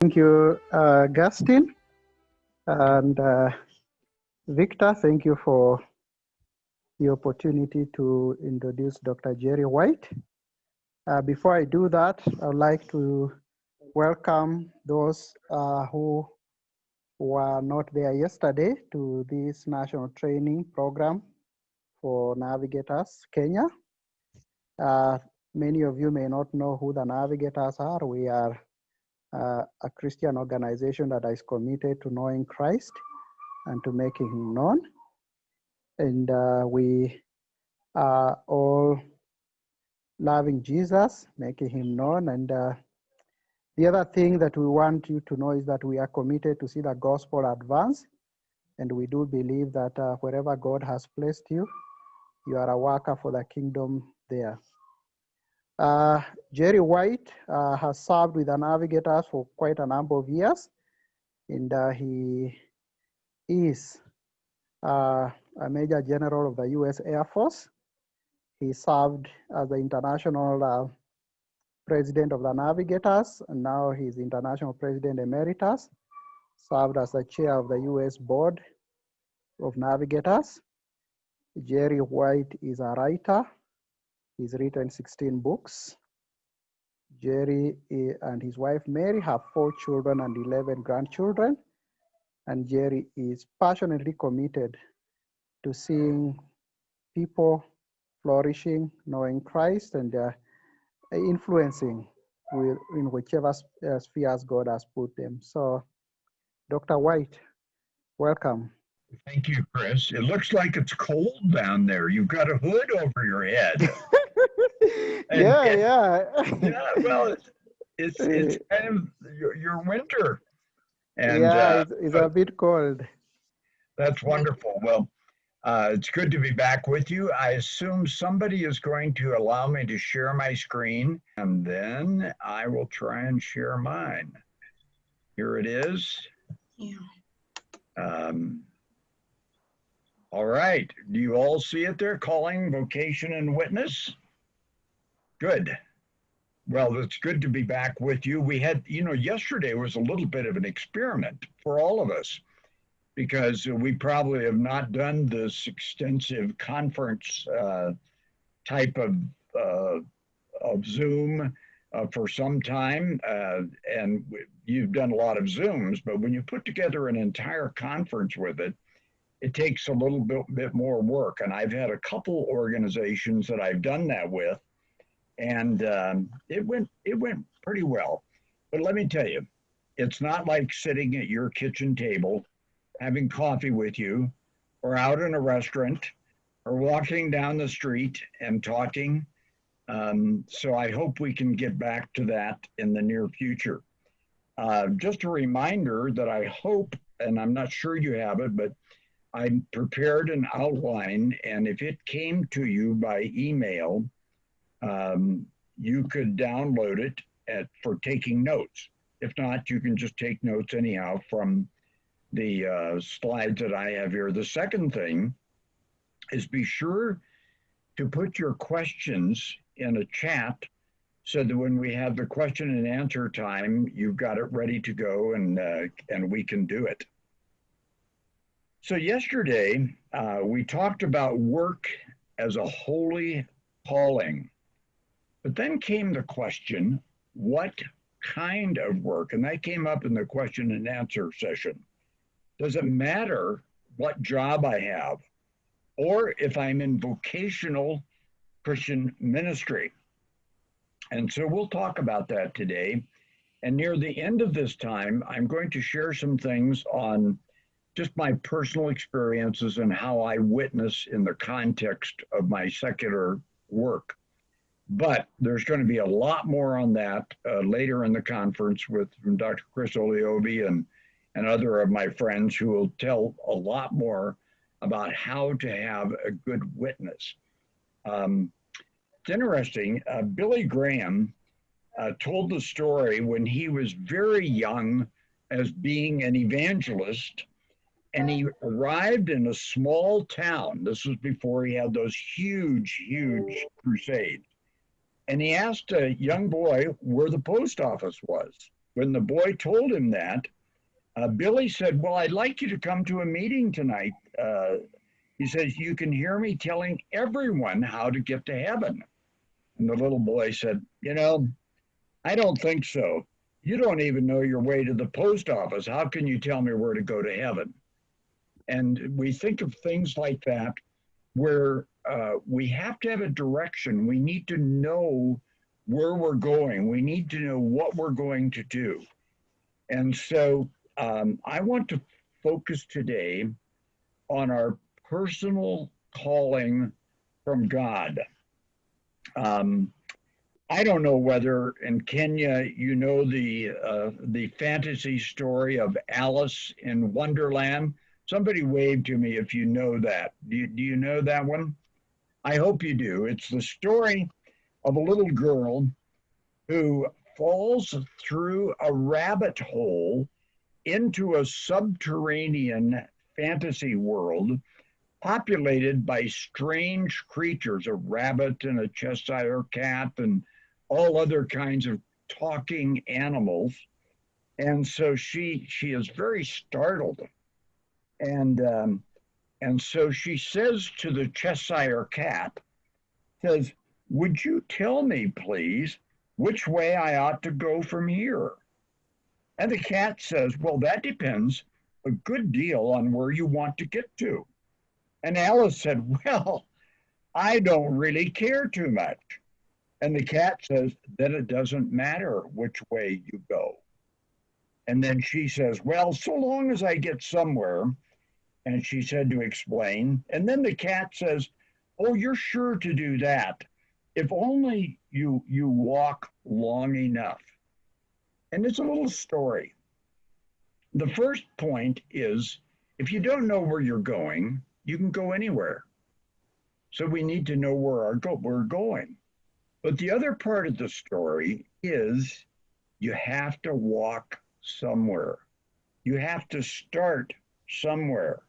Thank you, Gustin, and Victor, thank you for the opportunity to introduce Dr. Jerry White. Before I do that, I'd like to welcome those who were not there yesterday to this national training program for Navigators Kenya. Many of you may not know who the Navigators are. We are a Christian organization that is committed to knowing Christ and to making him known. And we are all loving Jesus, making him known. And the other thing that we want you to know is that we are committed to see the gospel advance. And we do believe that wherever God has placed you, you are a worker for the kingdom there. Jerry White has served with the Navigators for quite a number of years, and he is a Major General of the U.S. Air Force. He served as the International President of the Navigators, and now he's International President Emeritus, served as the Chair of the U.S. Board of Navigators. Jerry White is a writer. He's written 16 books. Jerry and his wife Mary have 4 children and 11 grandchildren. And Jerry is passionately committed to seeing people flourishing, knowing Christ, and influencing in whichever spheres God has put them. So, Dr. White, welcome. Thank you, Chris. It looks like it's cold down there. You've got a hood over your head. Yeah. Well, it's kind of your winter. And yeah, it's a bit cold. That's wonderful. Well, it's good to be back with you. I assume somebody is going to allow me to share my screen, and then I will try and share mine. Here it is. Yeah. All right. Do you all see it there? Calling, vocation, and witness? Good. Well, it's good to be back with you. We had, yesterday was a little bit of an experiment for all of us, because we probably have not done this extensive conference type of Zoom for some time. And you've done a lot of Zooms, but when you put together an entire conference with it, it takes a little bit more work. And I've had a couple organizations that I've done that with, and it went pretty well. But let me tell you, it's not like sitting at your kitchen table, having coffee with you, or out in a restaurant, or walking down the street and talking. So I hope we can get back to that in the near future. Just a reminder that I hope, and I'm not sure you have it, but I prepared an outline, and if it came to you by email, you could download it for taking notes. If not, you can just take notes anyhow from the slides that I have here. The second thing is be sure to put your questions in a chat so that when we have the question and answer time, you've got it ready to go, and we can do it. So yesterday, we talked about work as a holy calling. But then came the question, what kind of work? And that came up in the question and answer session. Does it matter what job I have, or if I'm in vocational Christian ministry? And so we'll talk about that today. And near the end of this time, I'm going to share some things on just my personal experiences and how I witness in the context of my secular work. But there's going to be a lot more on that later in the conference from Dr. Chris Oliobi and other of my friends who will tell a lot more about how to have a good witness. It's interesting, Billy Graham told the story when he was very young as being an evangelist, And he arrived in a small town. This was before he had those huge, huge crusades. And he asked a young boy where the post office was. When the boy told him that, Billy said, "Well, I'd like you to come to a meeting tonight." He says, "You can hear me telling everyone how to get to heaven." And the little boy said, "I don't think so. You don't even know your way to the post office. How can you tell me where to go to heaven?" And we think of things like that where we have to have a direction. We need to know where we're going. We need to know what we're going to do. And so I want to focus today on our personal calling from God. I don't know whether in Kenya you know the fantasy story of Alice in Wonderland. Somebody wave to me if you know that. Do you know that one? I hope you do. It's the story of a little girl who falls through a rabbit hole into a subterranean fantasy world populated by strange creatures, a rabbit and a Cheshire cat and all other kinds of talking animals. And so she is very startled. And so she says to the Cheshire cat, says, "Would you tell me, please, which way I ought to go from here?" And the cat says, "Well, that depends a good deal on where you want to get to." And Alice said, "Well, I don't really care too much." And the cat says, "Then it doesn't matter which way you go." And then she says, "Well, so long as I get somewhere." And she said to explain. And then the cat says, "Oh, you're sure to do that, if only you walk long enough." And it's a little story. The first point is, if you don't know where you're going, you can go anywhere. So we need to know where we're going. But the other part of the story is you have to walk somewhere. You have to start somewhere.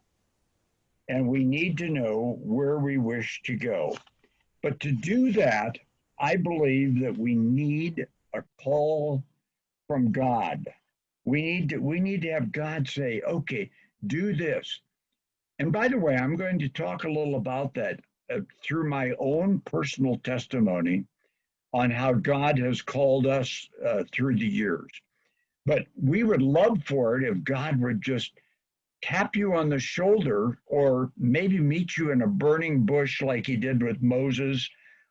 And we need to know where we wish to go. But to do that, I believe that we need a call from God. We need to have God say, "Okay, do this." And by the way, I'm going to talk a little about that through my own personal testimony on how God has called us through the years. But we would love for it if God would just tap you on the shoulder or maybe meet you in a burning bush like he did with Moses,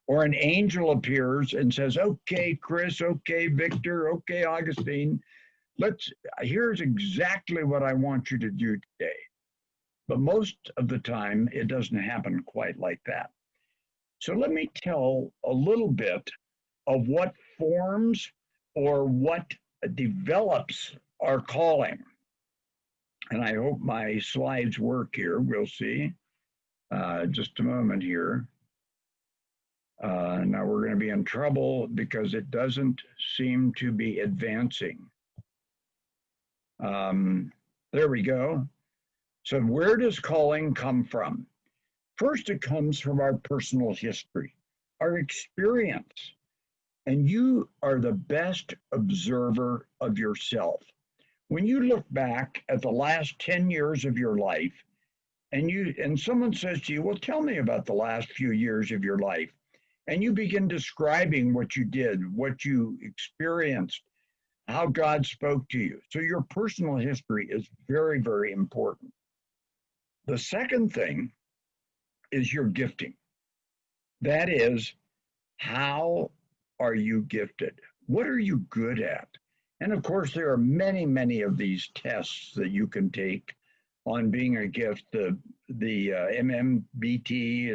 or an angel appears and says, "Okay, Chris, okay, Victor, okay, Augustine, here's exactly what I want you to do today." But most of the time, it doesn't happen quite like that. So let me tell a little bit of what forms or what develops our calling. And I hope my slides work here. We'll see. Just a moment here. Now we're going to be in trouble because it doesn't seem to be advancing. There we go. So where does calling come from? First, it comes from our personal history, our experience. And you are the best observer of yourself. When you look back at the last 10 years of your life, and someone says to you, "Well, tell me about the last few years of your life," and you begin describing what you did, what you experienced, how God spoke to you. So your personal history is very, very important. The second thing is your gifting. That is, how are you gifted? What are you good at? And of course, there are many, many of these tests that you can take on being a gift, the MMBT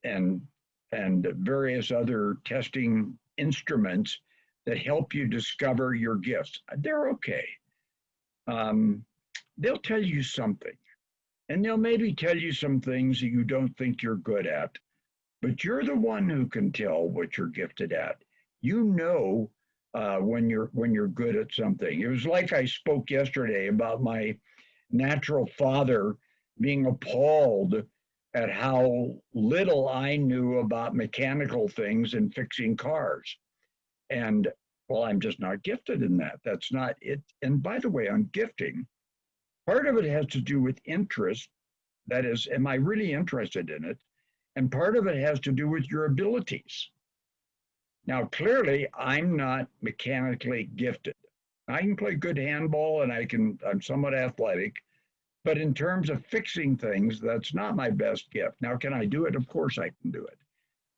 and various other testing instruments that help you discover your gifts. They're okay. They'll tell you something, and they'll maybe tell you some things that you don't think you're good at, but you're the one who can tell what you're gifted at. You know when you're good at something. It was like I spoke yesterday about my natural father being appalled at how little I knew about mechanical things and fixing cars. And well, I'm just not gifted in that. That's not it. And by the way, on gifting, part of it has to do with interest. That is, am I really interested in it? And part of it has to do with your abilities. Now, clearly, I'm not mechanically gifted. I can play good handball and I'm somewhat athletic, but in terms of fixing things, that's not my best gift. Now, can I do it? Of course I can do it.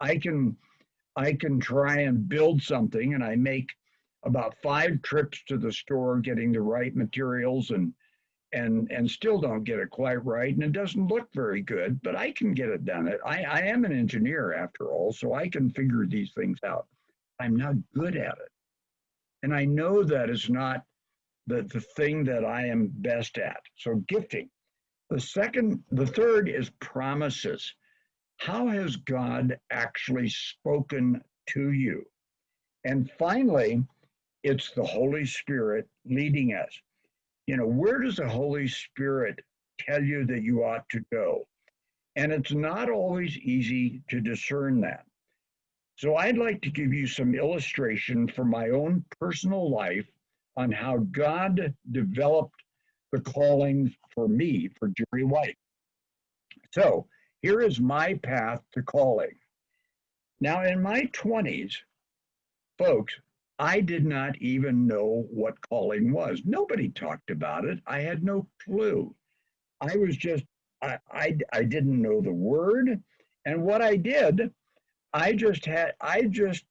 I can try and build something, and I make about 5 trips to the store getting the right materials and still don't get it quite right, and it doesn't look very good, but I can get it done. I am an engineer after all, so I can figure these things out. I'm not good at it. And I know that is not the thing that I am best at. So gifting. The third is promises. How has God actually spoken to you? And finally, it's the Holy Spirit leading us. You know, where does the Holy Spirit tell you that you ought to go? And it's not always easy to discern that. So I'd like to give you some illustration from my own personal life on how God developed the calling for me, for Jerry White. So here is my path to calling. Now, in my 20s, folks, I did not even know what calling was. Nobody talked about it. I had no clue. I was just, I didn't know the word. And what I did, I just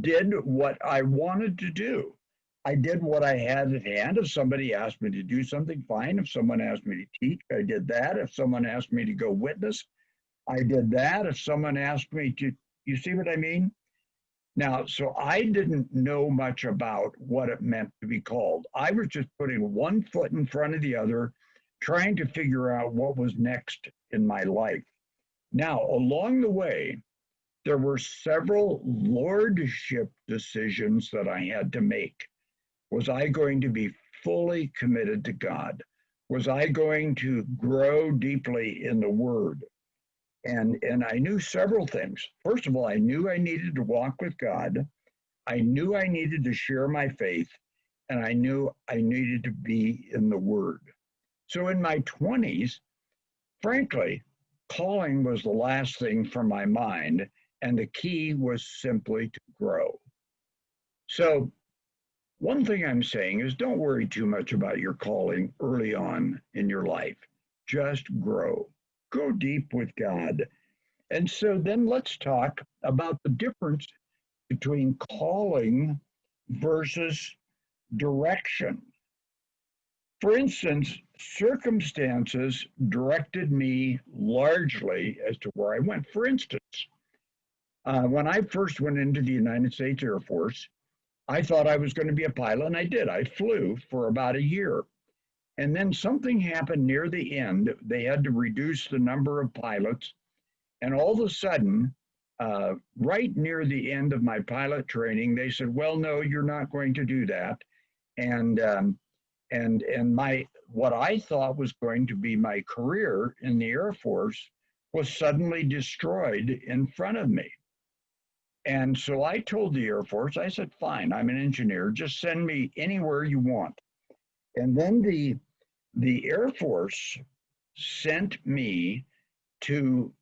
did what I wanted to do. I did what I had at hand. If somebody asked me to do something, fine. If someone asked me to teach, I did that. If someone asked me to go witness, I did that. If someone asked me to, you see what I mean? Now, so I didn't know much about what it meant to be called. I was just putting one foot in front of the other, trying to figure out what was next in my life. Now, along the way, there were several lordship decisions that I had to make. Was I going to be fully committed to God? Was I going to grow deeply in the Word? And I knew several things. First of all, I knew I needed to walk with God. I knew I needed to share my faith, and I knew I needed to be in the Word. So in my 20s, frankly, calling was the last thing from my mind, and the key was simply to grow. So one thing I'm saying is don't worry too much about your calling early on in your life. Just grow. Go deep with God. And so then let's talk about the difference between calling versus direction. For instance, circumstances directed me largely as to where I went. For instance, when I first went into the United States Air Force, I thought I was going to be a pilot, and I did. I flew for about a year. And then something happened near the end. They had to reduce the number of pilots. And all of a sudden, right near the end of my pilot training, they said, well, no, you're not going to do that. And my what I thought was going to be my career in the Air Force was suddenly destroyed in front of me. And so I told the Air Force, I said, fine, I'm an engineer, just send me anywhere you want. And then the Air Force sent me to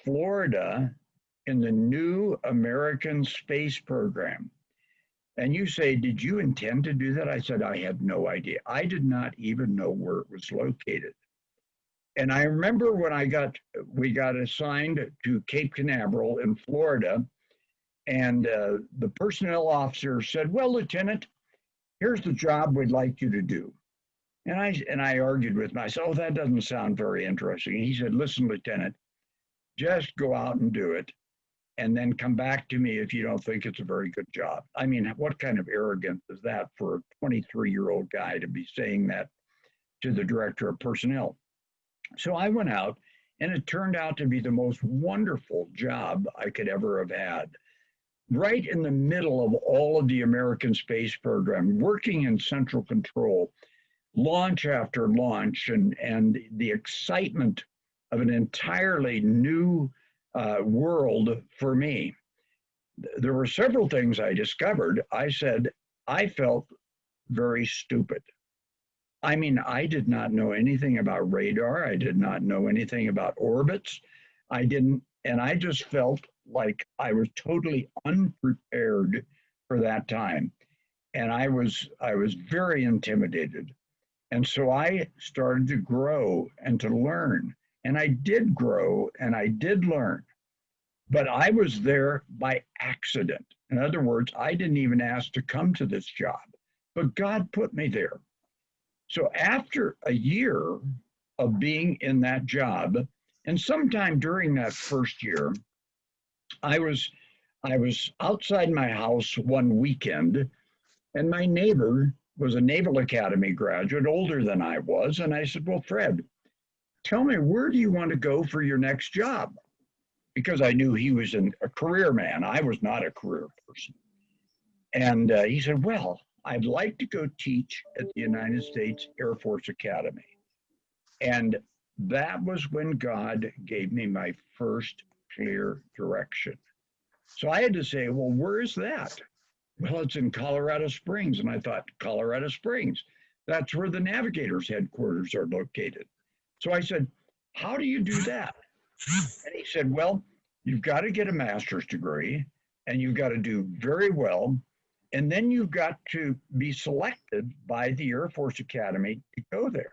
Florida in the new American space program. And you say, did you intend to do that? I said, I had no idea. I did not even know where it was located. And I remember when we got assigned to Cape Canaveral in Florida, and the personnel officer said, well, Lieutenant, here's the job we'd like you to do. And I argued with myself, oh, that doesn't sound very interesting. And he said, listen, Lieutenant, just go out and do it, and then come back to me if you don't think it's a very good job. I mean, what kind of arrogance is that for a 23-year-old guy to be saying that to the director of personnel? So I went out, and it turned out to be the most wonderful job I could ever have had. Right in the middle of all of the American space program, working in central control, launch after launch and the excitement of an entirely new world for me. There were several things I discovered. I said, I felt very stupid. I mean, I did not know anything about radar. I did not know anything about orbits. I didn't, and I just felt like I was totally unprepared for that time. And I was very intimidated. And so I started to grow and to learn. And I did grow and I did learn. But I was there by accident. In other words, I didn't even ask to come to this job, but God put me there. So after a year of being in that job, and sometime during that first year, I was I was outside my house one weekend, and my neighbor was a Naval Academy graduate, older than I was, and I said, "Well, Fred, tell me, where do you want to go for your next job?" Because I knew he was a career man. I was not a career person. And he said, "Well, I'd like to go teach at the United States Air Force Academy." And that was when God gave me my first clear direction. So I had to say, "Well, where is that?" "Well, it's in Colorado Springs." And I thought, Colorado Springs, that's where the Navigators headquarters are located. So I said, "How do you do that?" And he said, "Well, you've got to get a master's degree and you've got to do very well. And then you've got to be selected by the Air Force Academy to go there."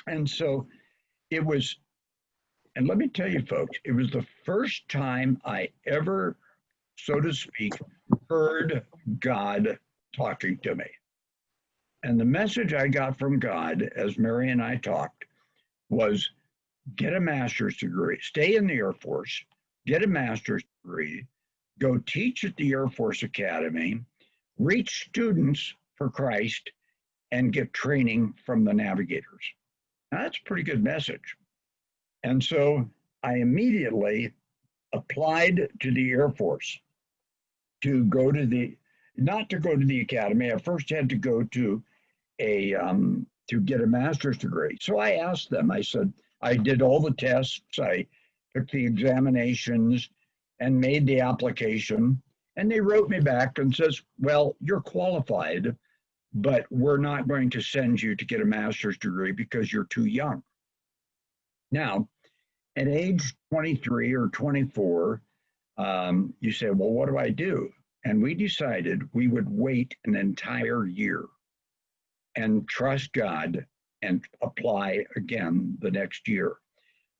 And so it was, and let me tell you, folks, it was the first time I ever, so to speak, heard God talking to me. And the message I got from God as Mary and I talked was, get a master's degree, stay in the Air Force, get a master's degree, go teach at the Air Force Academy, reach students for Christ, and get training from the Navigators. Now, that's a pretty good message. And so I immediately applied to the Air Force to go to the, not to go to the academy. I first had to go to to get a master's degree. So I asked them, I said, I did all the tests, I took the examinations and made the application. And they wrote me back and says, "Well, you're qualified, but we're not going to send you to get a master's degree because you're too young." Now, at age 23 or 24, you say, "Well, what do I do?" And we decided we would wait an entire year and trust God and apply again the next year.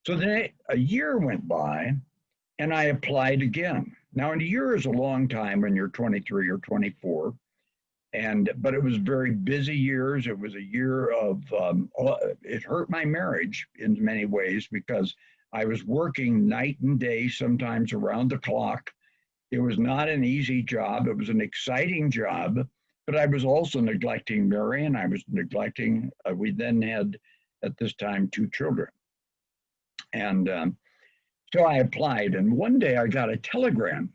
So then a year went by and I applied again. Now, a year is a long time when you're 23 or 24. But it was very busy years. It was a year of, it hurt my marriage in many ways because I was working night and day, sometimes around the clock. It was not an easy job. It was an exciting job, but I was also neglecting Mary, and I was neglecting, we then had at this time 2 children. And so I applied, and one day I got a telegram,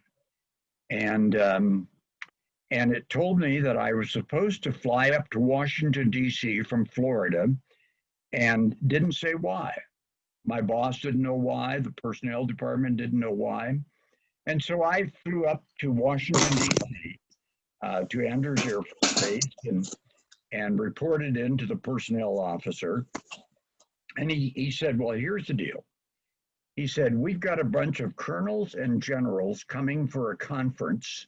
and it told me that I was supposed to fly up to Washington, D.C. from Florida, and didn't say why. My boss didn't know why. The personnel department didn't know why. And so I flew up to Washington, D.C., to Andrews Air Force Base and reported in to the personnel officer. And he said, "Well, here's the deal." He said, "We've got a bunch of colonels and generals coming for a conference,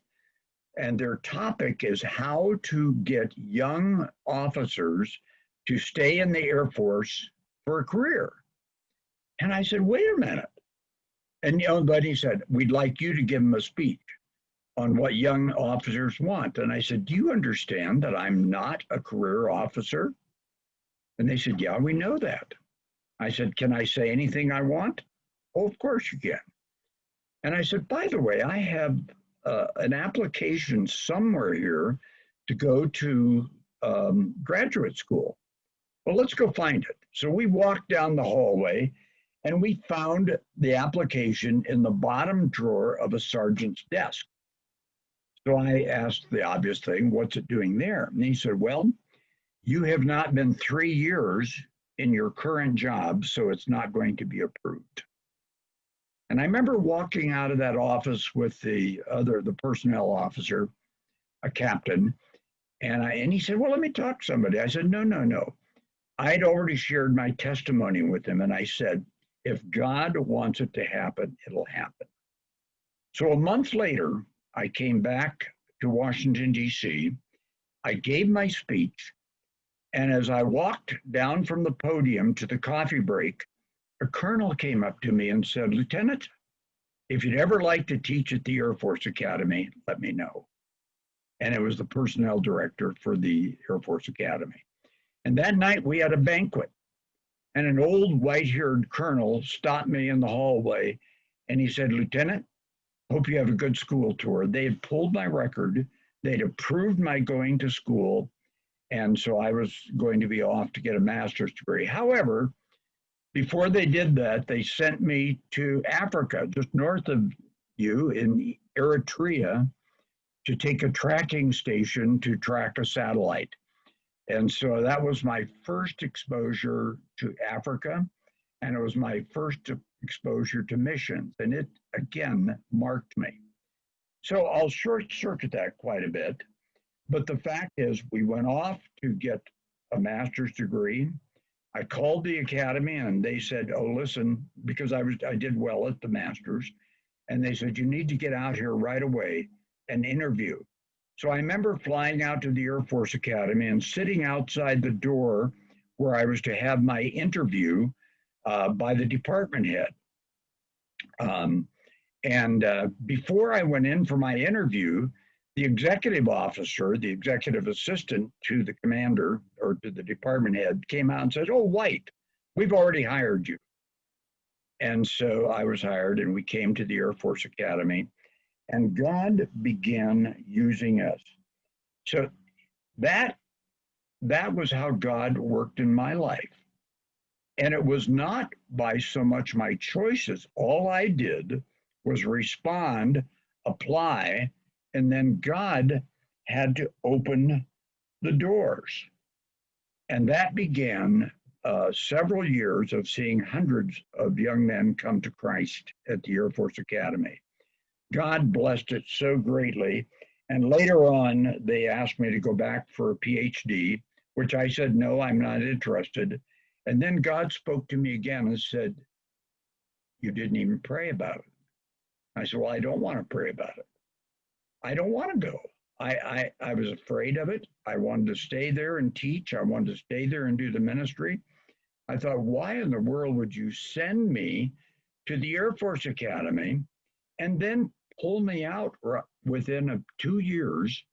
and their topic is how to get young officers to stay in the Air Force for a career." And I said, "Wait a minute." And but he said, "We'd like you to give them a speech on what young officers want." And I said, "Do you understand that I'm not a career officer?" And they said, "Yeah, we know that." I said, "Can I say anything I want?" "Oh, of course you can." And I said, "By the way, I have an application somewhere here to go to graduate school." "Well, let's go find it." So we walked down the hallway and we found the application in the bottom drawer of a sergeant's desk. So I asked the obvious thing, "What's it doing there?" And he said, "Well, You have not been 3 years in your current job, so it's not going to be approved. And I remember walking out of that office with the personnel officer, a captain, and he said, "Well, let me talk to somebody." I said, "No, no, no." I'd already shared my testimony with him, and I said, "If God wants it to happen, it'll happen." So a month later, I came back to Washington, D.C. I gave my speech, and as I walked down from the podium to the coffee break, a colonel came up to me and said, "Lieutenant, if you'd ever like to teach at the Air Force Academy, let me know." And it was the personnel director for the Air Force Academy. And that night we had a banquet, and an old white-haired colonel stopped me in the hallway, and he said, "Lieutenant, hope you have a good school tour." They had pulled my record, they'd approved my going to school, and so I was going to be off to get a master's degree. However, before they did that, they sent me to Africa, just north of you in Eritrea, to take a tracking station to track a satellite. And so that was my first exposure to Africa, and it was my first exposure to missions. And it, again, marked me. So I'll short circuit that quite a bit. But the fact is, we went off to get a master's degree. I called the academy and they said, "Oh, listen," because I did well at the master's, and they said, "You need to get out here right away and interview." So I remember flying out to the Air Force Academy and sitting outside the door where I was to have my interview by the department head. Before I went in for my interview, the executive officer, the executive assistant to the commander or to the department head, came out and said, "Oh, White, we've already hired you." And so I was hired, and we came to the Air Force Academy, and God began using us. So that was how God worked in my life. And it was not by so much my choices. All I did was respond, apply, and then God had to open the doors. And that began several years of seeing hundreds of young men come to Christ at the Air Force Academy. God blessed it so greatly. And later on, they asked me to go back for a PhD, which I said, "No, I'm not interested." And then God spoke to me again and said, "You didn't even pray about it." I said, "Well, I don't want to pray about it. I don't want to go." I was afraid of it. I wanted to stay there and teach. I wanted to stay there and do the ministry. I thought, why in the world would you send me to the Air Force Academy and then pull me out within 2 years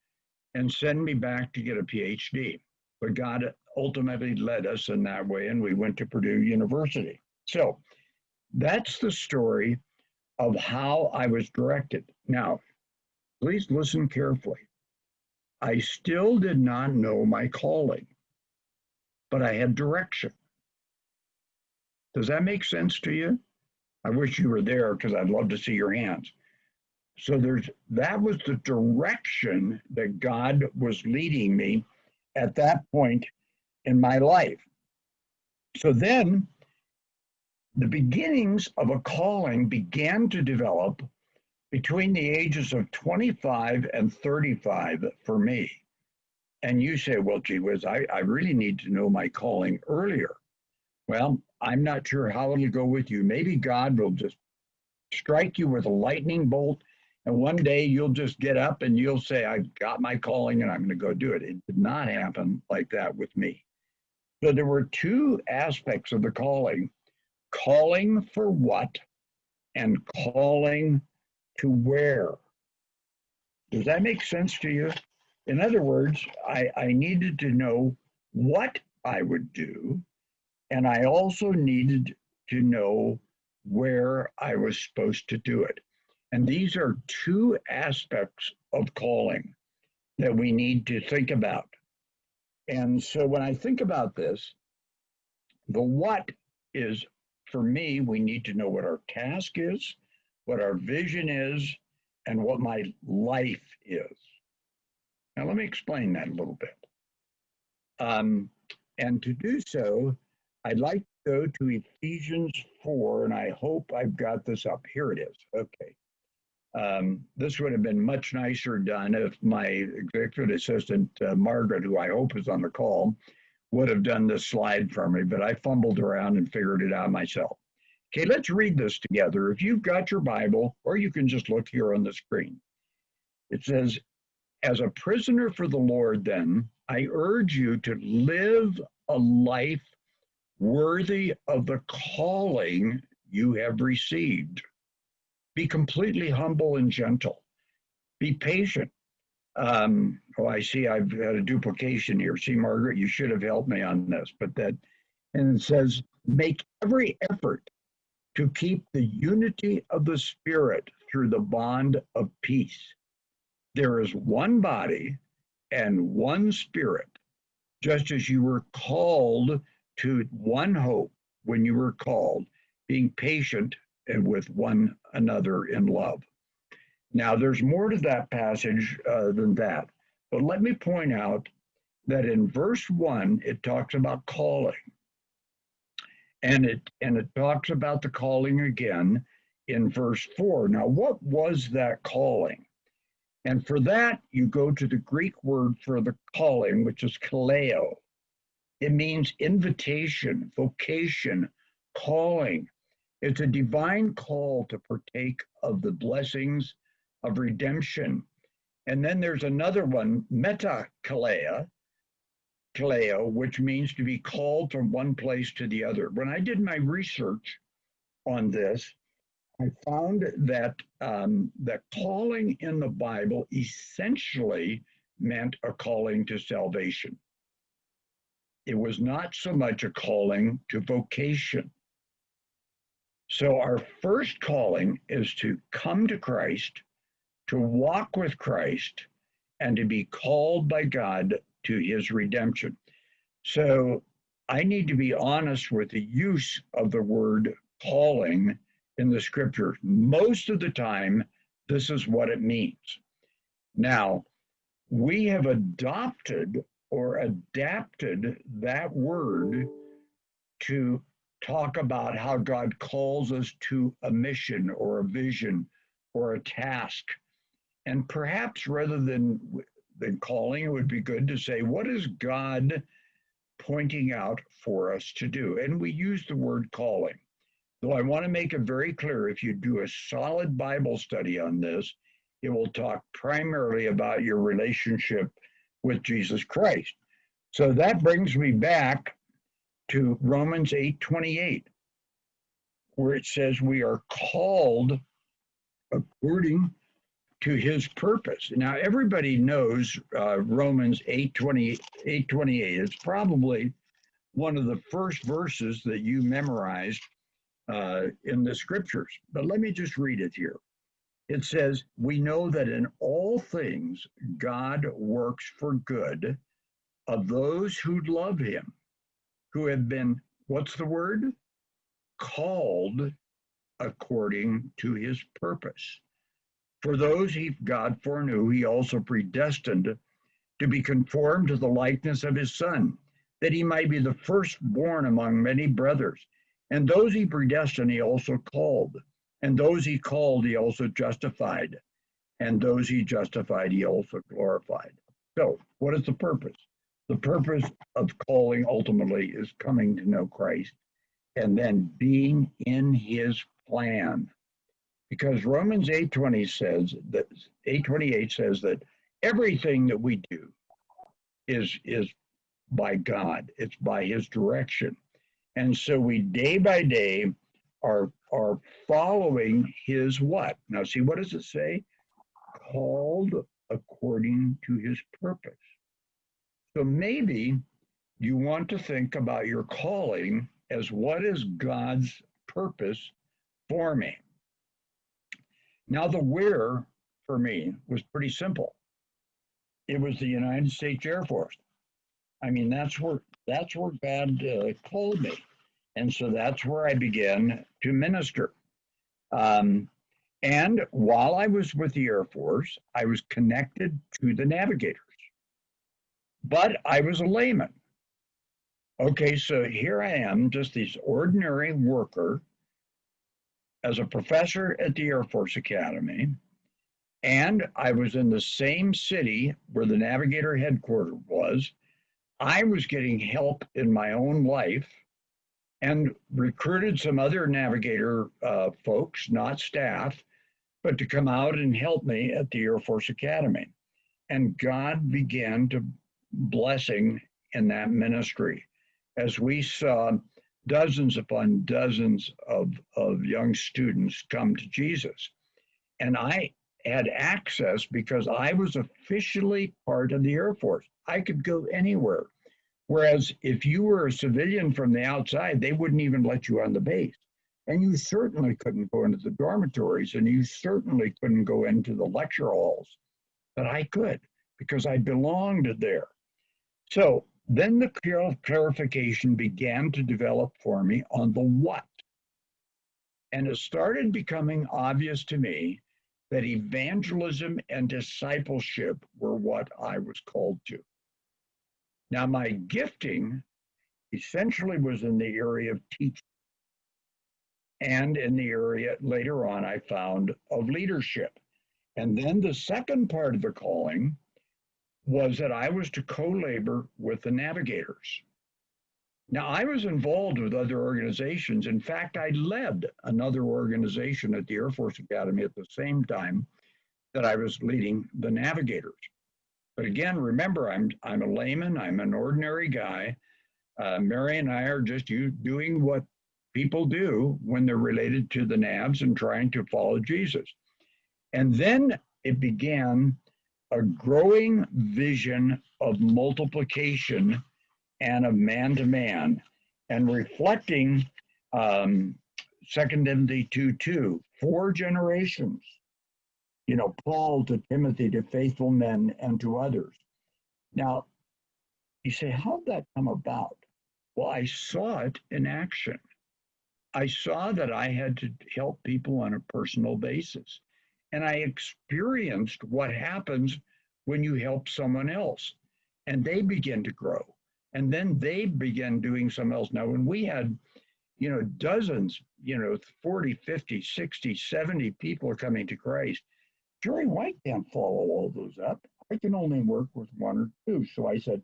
and send me back to get a PhD? But God ultimately led us in that way, and we went to Purdue University. So that's the story of how I was directed. Now, please listen carefully. I still did not know my calling, but I had direction. Does that make sense to you? I wish you were there because I'd love to see your hands. So that was the direction that God was leading me at that point in my life. So then the beginnings of a calling began to develop between the ages of 25 and 35 for me. And you say, "Well, gee whiz, I really need to know my calling earlier." Well, I'm not sure how it'll go with you. Maybe God will just strike you with a lightning bolt, and one day you'll just get up and you'll say, "I've got my calling and I'm going to go do it." It did not happen like that with me. So there were two aspects of the calling: calling for what and calling to where. Does that make sense to you? In other words, I needed to know what I would do, and I also needed to know where I was supposed to do it. And these are two aspects of calling that we need to think about. And so when I think about this, the what is, for me, we need to know what our task is, what our vision is, and what my life is. Now, let me explain that a little bit. And to do so, I'd like to go to Ephesians 4, and I hope I've got this up. Here it is. Okay. This would have been much nicer done if my executive assistant, Margaret, who I hope is on the call, would have done this slide for me, but I fumbled around and figured it out myself. Okay, let's read this together. If you've got your Bible, or you can just look here on the screen. It says, as a prisoner for the Lord, then, I urge you to live a life worthy of the calling you have received. Be completely humble and gentle. Be patient. I see I've had a duplication here. See, Margaret, you should have helped me on this. And it says, make every effort to keep the unity of the Spirit through the bond of peace. There is one body and one Spirit, just as you were called to one hope when you were called, being patient and with one another in love. Now, there's more to that passage than that, but let me point out that in verse 1, it talks about calling, and it talks about the calling again in verse 4. Now, what was that calling? And for that, you go to the Greek word for the calling, which is kaleo. It means invitation, vocation, calling. It's a divine call to partake of the blessings of redemption. And then there's another one, metakaleo, which means to be called from one place to the other. When I did my research on this, I found that that calling in the Bible essentially meant a calling to salvation. It was not so much a calling to vocation. So our first calling is to come to Christ, to walk with Christ, and to be called by God to his redemption. So I need to be honest with the use of the word calling in the scriptures. Most of the time, this is what it means. Now, we have adopted or adapted that word to talk about how God calls us to a mission or a vision or a task. And perhaps rather than calling, it would be good to say, what is God pointing out for us to do? And we use the word calling. Though I want to make it very clear, if you do a solid Bible study on this, it will talk primarily about your relationship with Jesus Christ. So that brings me back to Romans 8:28, where it says we are called according to his purpose. Now, everybody knows Romans 8:28. It's probably one of the first verses that you memorized in the scriptures. But let me just read it here. It says, we know that in all things God works for good of those who love him, who have been, what's the word? Called according to his purpose. For those God foreknew, he also predestined to be conformed to the likeness of his Son, that he might be the firstborn among many brothers. And those he predestined, he also called. And those he called, he also justified. And those he justified, he also glorified. So, what is the purpose? The purpose of calling ultimately is coming to know Christ and then being in his plan. Because Romans 8:28 says that everything that we do is by God. It's by his direction. And so we day by day are following his what? Now see, what does it say? Called according to his purpose. So maybe you want to think about your calling as what is God's purpose for me? Now the where for me was pretty simple. It was the United States Air Force. I mean, that's where God called me. And so that's where I began to minister. And while I was with the Air Force, I was connected to the navigators. But I was a layman. Okay, so here I am, just this ordinary worker as a professor at the Air Force Academy. And I was in the same city where the Navigator headquarters was. I was getting help in my own life and recruited some other Navigator folks, not staff, but to come out and help me at the Air Force Academy. And God began to blessing in that ministry as we saw dozens upon dozens of young students come to Jesus. And I had access because I was officially part of the Air Force. I could go anywhere. Whereas if you were a civilian from the outside, they wouldn't even let you on the base. And you certainly couldn't go into the dormitories, and you certainly couldn't go into the lecture halls. But I could because I belonged there. So then the clarification began to develop for me on the what. And it started becoming obvious to me that evangelism and discipleship were what I was called to. Now, my gifting essentially was in the area of teaching and in the area later on I found of leadership. And then the second part of the calling was that I was to co-labor with the navigators. Now, I was involved with other organizations. In fact, I led another organization at the Air Force Academy at the same time that I was leading the navigators. But again, remember, I'm a layman. I'm an ordinary guy. Mary and I are just doing what people do when they're related to the navs and trying to follow Jesus. And then it began a growing vision of multiplication and of man to man, and reflecting 2 Timothy 2:2, 4 generations, Paul to Timothy, to faithful men and to others. Now, you say, how'd that come about? Well, I saw it in action. I saw that I had to help people on a personal basis. And I experienced what happens when you help someone else and they begin to grow. And then they begin doing something else. Now, when we had, dozens, 40, 50, 60, 70 people coming to Christ, Jerry White can't follow all those up. I can only work with one or two. So I said,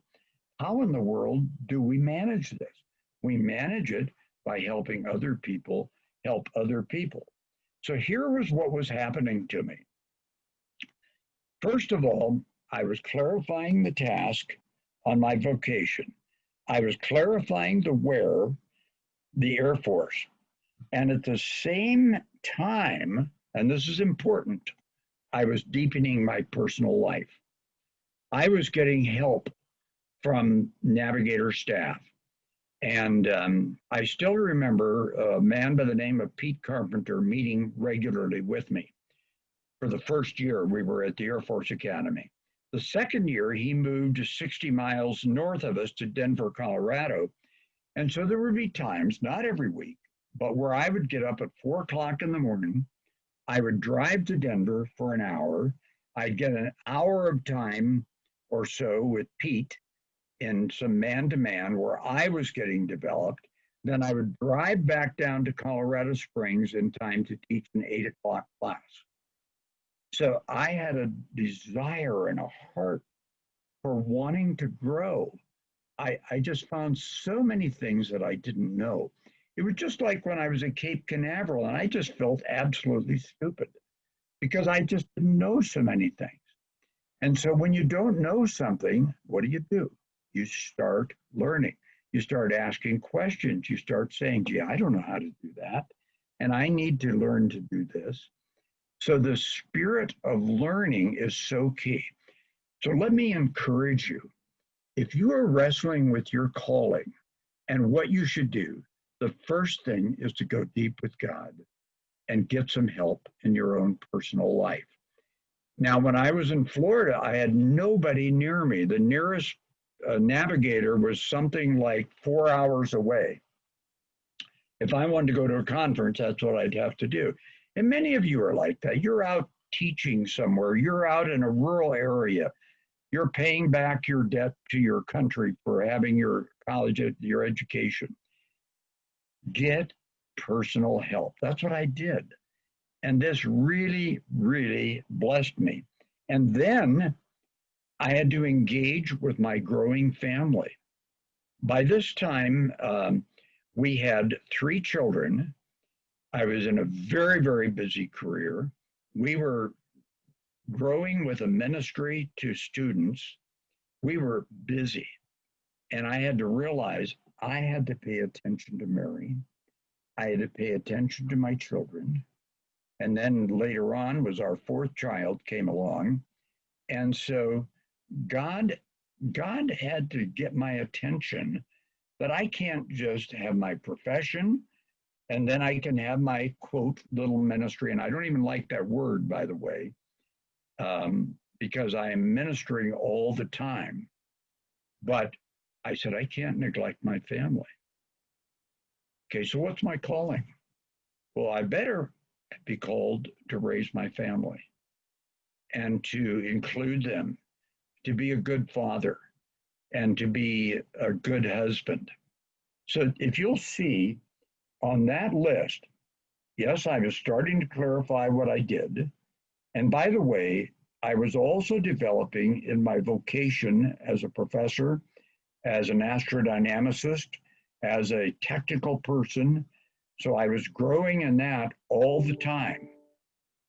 how in the world do we manage this? We manage it by helping other people help other people. So here was what was happening to me. First of all, I was clarifying the task on my vocation. I was clarifying the where, the Air Force. And at the same time, and this is important, I was deepening my personal life. I was getting help from navigator staff. And I still remember a man by the name of Pete Carpenter meeting regularly with me. For the first year, we were at the Air Force Academy. The second year, he moved 60 miles north of us to Denver, Colorado. And so there would be times, not every week, but where I would get up at 4 o'clock in the morning. I would drive to Denver for an hour. I'd get an hour of time or so with Pete in some man-to-man where I was getting developed. Then I would drive back down to Colorado Springs in time to teach an 8 o'clock class. So I had a desire and a heart for wanting to grow. I just found so many things that I didn't know. It was just like when I was at Cape Canaveral and I just felt absolutely stupid because I just didn't know so many things. And so when you don't know something, what do? You start learning. You start asking questions. You start saying, gee, I don't know how to do that. And I need to learn to do this. So the spirit of learning is so key. So let me encourage you. If you are wrestling with your calling and what you should do, the first thing is to go deep with God and get some help in your own personal life. Now, when I was in Florida, I had nobody near me. The nearest navigator was something like 4 hours away. If I wanted to go to a conference, that's what I'd have to do. And many of you are like that. You're out teaching somewhere. You're out in a rural area. You're paying back your debt to your country for having your your education. Get personal help. That's what I did. And this really, really blessed me. And then I had to engage with my growing family. By this time, we had 3 children. I was in a very, very busy career. We were growing with a ministry to students. We were busy. And I had to realize I had to pay attention to Mary. I had to pay attention to my children. And then later on was our 4th child came along. And so God had to get my attention that I can't just have my profession and then I can have my quote little ministry. And I don't even like that word, by the way, because I am ministering all the time. But I said, I can't neglect my family. Okay, so what's my calling? Well, I better be called to raise my family and to include them, to be a good father and to be a good husband. So if you'll see on that list, yes, I was starting to clarify what I did. And by the way, I was also developing in my vocation as a professor, as an astrodynamicist, as a technical person. So I was growing in that all the time.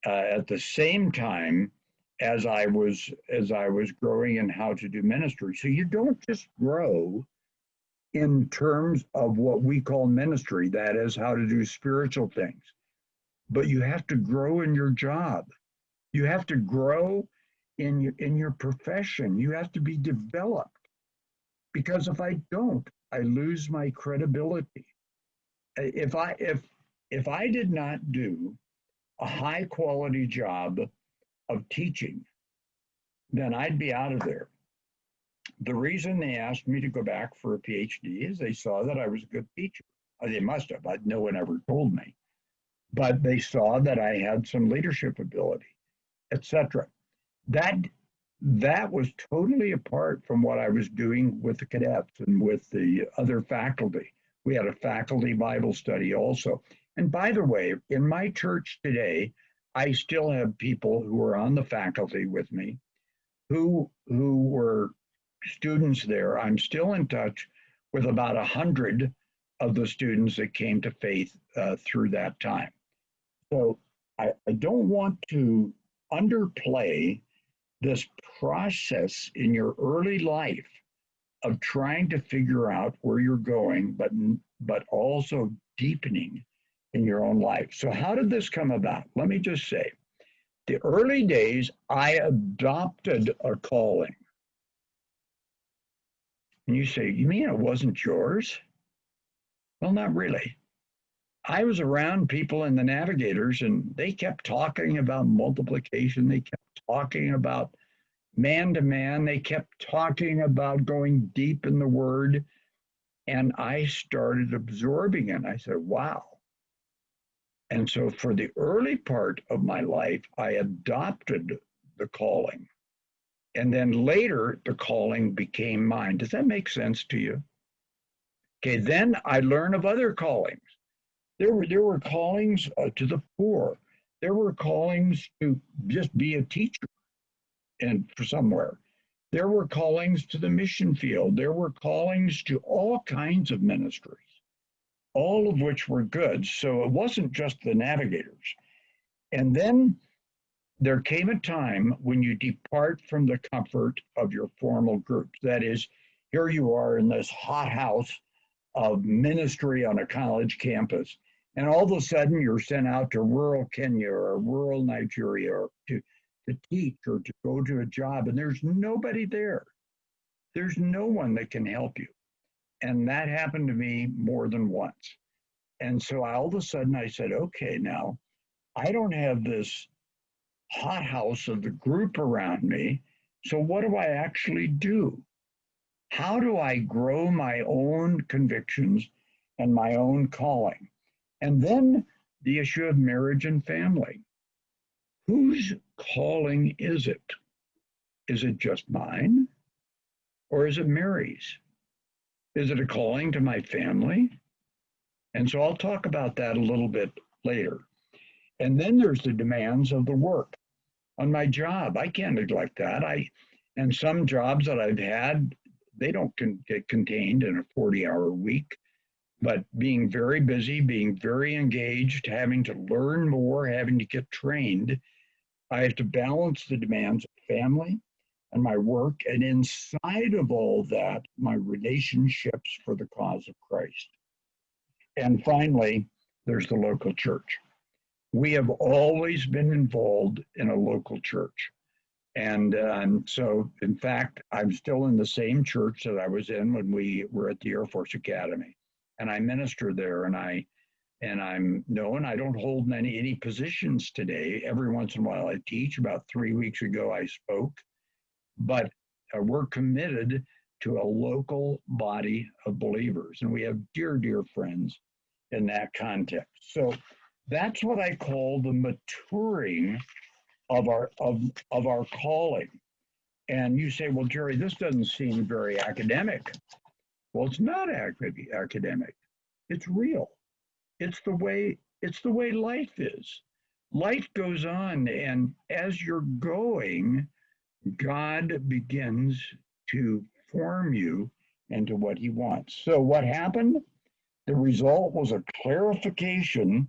At the same time as I was growing in how to do ministry. So you don't just grow in terms of what we call ministry, that is how to do spiritual things, but you have to grow in your job. You have to grow in your profession. You have to be developed, because if I don't, I lose my credibility. If I did not do a high quality job of teaching, then I'd be out of there. The reason they asked me to go back for a PhD is they saw that I was a good teacher. They must have, but no one ever told me. But they saw that I had some leadership ability, etc. That was totally apart from what I was doing with the cadets and with the other faculty. We had a faculty Bible study also. And by the way, in my church today, I still have people who are on the faculty with me who were students there. I'm still in touch with about 100 of the students that came to faith through that time. So I don't want to underplay this process in your early life of trying to figure out where you're going, but also deepening in your own life. So how did this come about? Let me just say, the early days, I adopted a calling. And you say, you mean it wasn't yours? Well, not really. I was around people in the navigators and they kept talking about multiplication. They kept talking about man to man. They kept talking about going deep in the word. And I started absorbing it. I said, wow. And so for the early part of my life, I adopted the calling. And then later, the calling became mine. Does that make sense to you? Okay, then I learned of other callings. There were callings to the poor. There were callings to just be a teacher and for somewhere. There were callings to the mission field. There were callings to all kinds of ministries, all of which were good. So it wasn't just the navigators. And then there came a time when you depart from the comfort of your formal groups. That is, here you are in this hothouse of ministry on a college campus, and all of a sudden you're sent out to rural Kenya or rural Nigeria or to teach or to go to a job, and there's nobody there. There's no one that can help you. And that happened to me more than once. And so all of a sudden I said, okay, now I don't have this hothouse of the group around me. So what do I actually do? How do I grow my own convictions and my own calling? And then the issue of marriage and family. Whose calling is it? Is it just mine? Or is it Mary's? Is it a calling to my family? And so I'll talk about that a little bit later. And then there's the demands of the work on my job. I can't neglect that. And some jobs that I've had, they don't get contained in a 40-hour week, but being very busy, being very engaged, having to learn more, having to get trained, I have to balance the demands of family and my work, and inside of all that, my relationships for the cause of Christ. And finally, there's the local church. We have always been involved in a local church. And so, in fact, I'm still in the same church that I was in when we were at the Air Force Academy. And I minister there, and I'm known. I don't hold any positions today. Every once in a while I teach. About 3 weeks ago I spoke. But we're committed to a local body of believers. And we have dear, dear friends in that context. So that's what I call the maturing of our calling. And you say, well, Jerry, this doesn't seem very academic. Well, it's not academic. It's real. It's the way life is. Life goes on, and as you're going, God begins to form you into what he wants. So what happened? The result was a clarification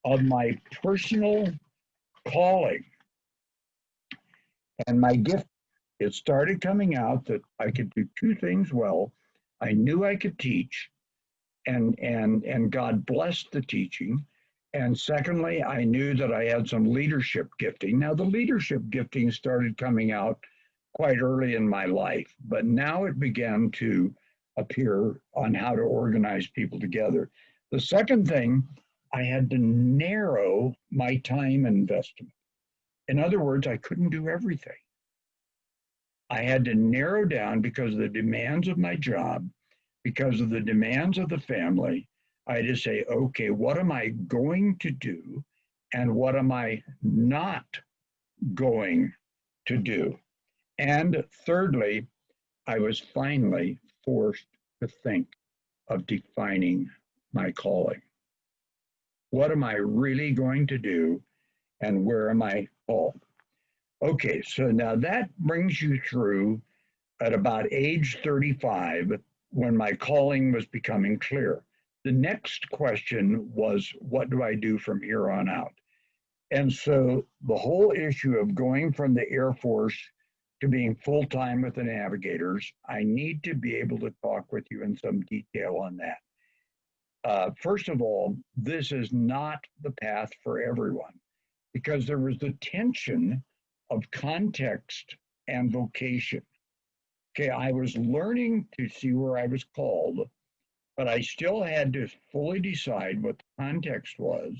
of my personal calling and my gift. It started coming out that I could do two things well. I knew I could teach, and God blessed the teaching. And secondly, I knew that I had some leadership gifting. Now, the leadership gifting started coming out quite early in my life, but now it began to appear on how to organize people together. The second thing, I had to narrow my time investment. In other words, I couldn't do everything. I had to narrow down because of the demands of my job, because of the demands of the family. I had to say, okay, what am I going to do and what am I not going to do? And thirdly, I was finally forced to think of defining my calling. What am I really going to do and where am I called? Okay, so now that brings you through at about age 35 when my calling was becoming clear. The next question was, what do I do from here on out? And so the whole issue of going from the Air Force to being full-time with the Navigators, I need to be able to talk with you in some detail on that. First of all, this is not the path for everyone because there was the tension of context and vocation. Okay, I was learning to see where I was called, but I still had to fully decide what the context was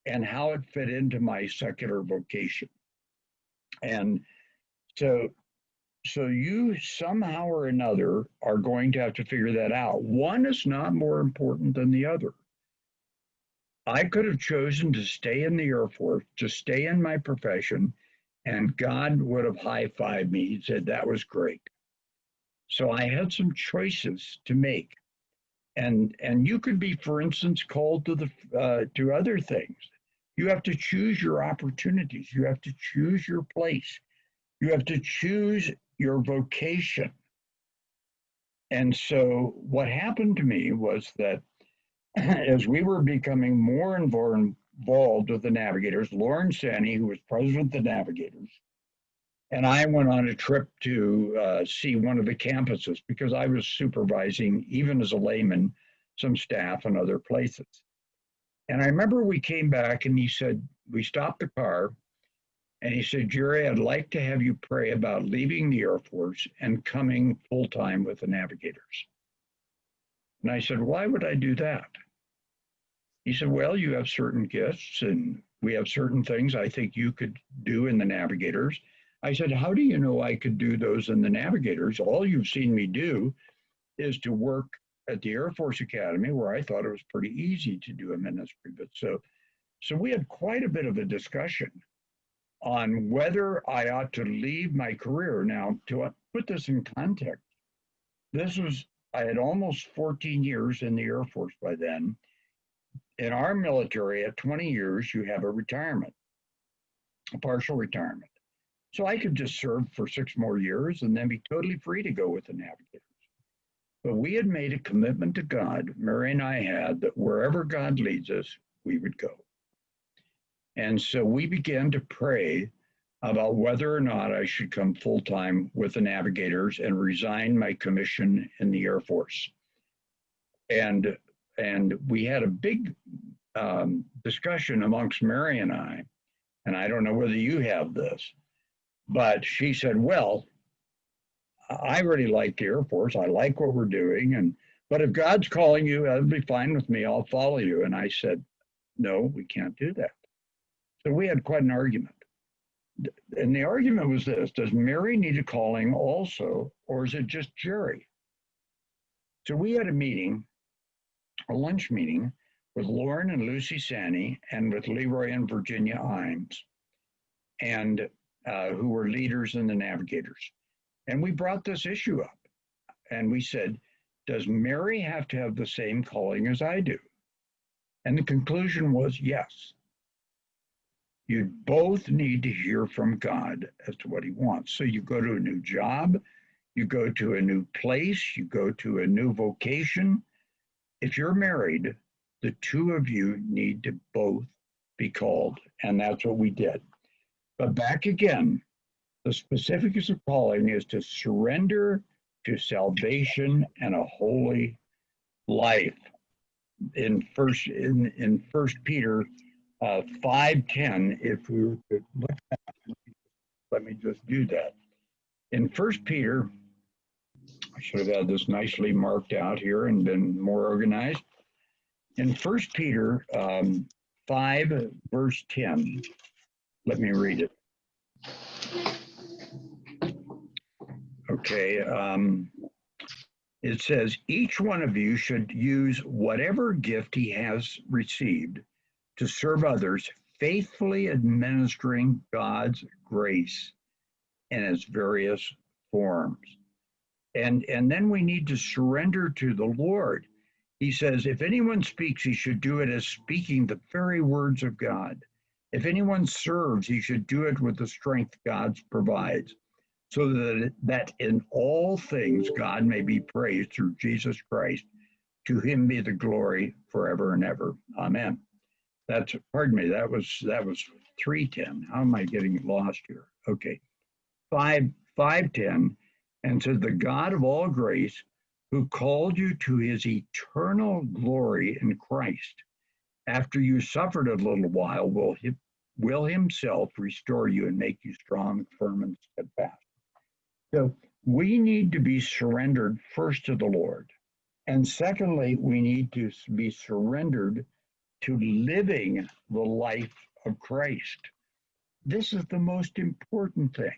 and how it fit into my secular vocation. And so you somehow or another are going to have to figure that out. One is not more important than the other. I could have chosen to stay in the Air Force, to stay in my profession, and God would have high-fived me. He said, that was great. So I had some choices to make. And you could be, for instance, called to other things. You have to choose your opportunities. You have to choose your place. You have to choose your vocation. And so what happened to me was that as we were becoming more and more involved with the Navigators, Lauren Sanney, who was president of the Navigators, and I went on a trip to see one of the campuses because I was supervising, even as a layman, some staff in other places. And I remember we came back and he said, we stopped the car and he said, Jerry, I'd like to have you pray about leaving the Air Force and coming full-time with the Navigators. And I said, why would I do that? He said, well, you have certain gifts and we have certain things I think you could do in the Navigators. I said, how do you know I could do those in the Navigators? All you've seen me do is to work at the Air Force Academy, where I thought it was pretty easy to do a ministry. But so we had quite a bit of a discussion on whether I ought to leave my career. Now, to put this in context, I had almost 14 years in the Air Force by then. In our military, at 20 years, you have a retirement, a partial retirement. So I could just serve for 6 more years and then be totally free to go with the navigators. But we had made a commitment to God, Mary and I had, that wherever God leads us, we would go. And so we began to pray about whether or not I should come full-time with the navigators and resign my commission in the Air Force. And we had a big discussion amongst Mary and I don't know whether you have this, but she said, well, I really like the Air Force. I like what we're doing. But if God's calling you, that'll be fine with me. I'll follow you. And I said, no, we can't do that. So we had quite an argument. And the argument was this: does Mary need a calling also, or is it just Jerry? So we had a lunch meeting with Lauren and Lucy Sanney and with Leroy and Virginia Imes, and who were leaders in the navigators. And we brought this issue up and we said, does Mary have to have the same calling as I do? And the conclusion was yes. You both need to hear from God as to what he wants. So you go to a new job, you go to a new place, you go to a new vocation. If you're married, the two of you need to both be called. And that's what we did. But back again, the specifics of calling is to surrender to salvation and a holy life. In First Peter 5:10, if we were to look at it, let me just do that. In First Peter, I should have had this nicely marked out here and been more organized. In First Peter 5, verse 10, let me read it. Okay, it says, each one of you should use whatever gift he has received to serve others, faithfully administering God's grace in its various forms. And then we need to surrender to the Lord. He says, if anyone speaks, he should do it as speaking the very words of God. If anyone serves, he should do it with the strength God provides, so that in all things God may be praised through Jesus Christ. To him be the glory forever and ever. Amen. Pardon me, that was 3:10. How am I getting lost here? Okay. 5:10, and says, the God of all grace, who called you to his eternal glory in Christ, after you suffered a little while, will himself restore you and make you strong, firm, and steadfast. So we need to be surrendered first to the Lord. And secondly, we need to be surrendered to living the life of Christ. This is the most important thing.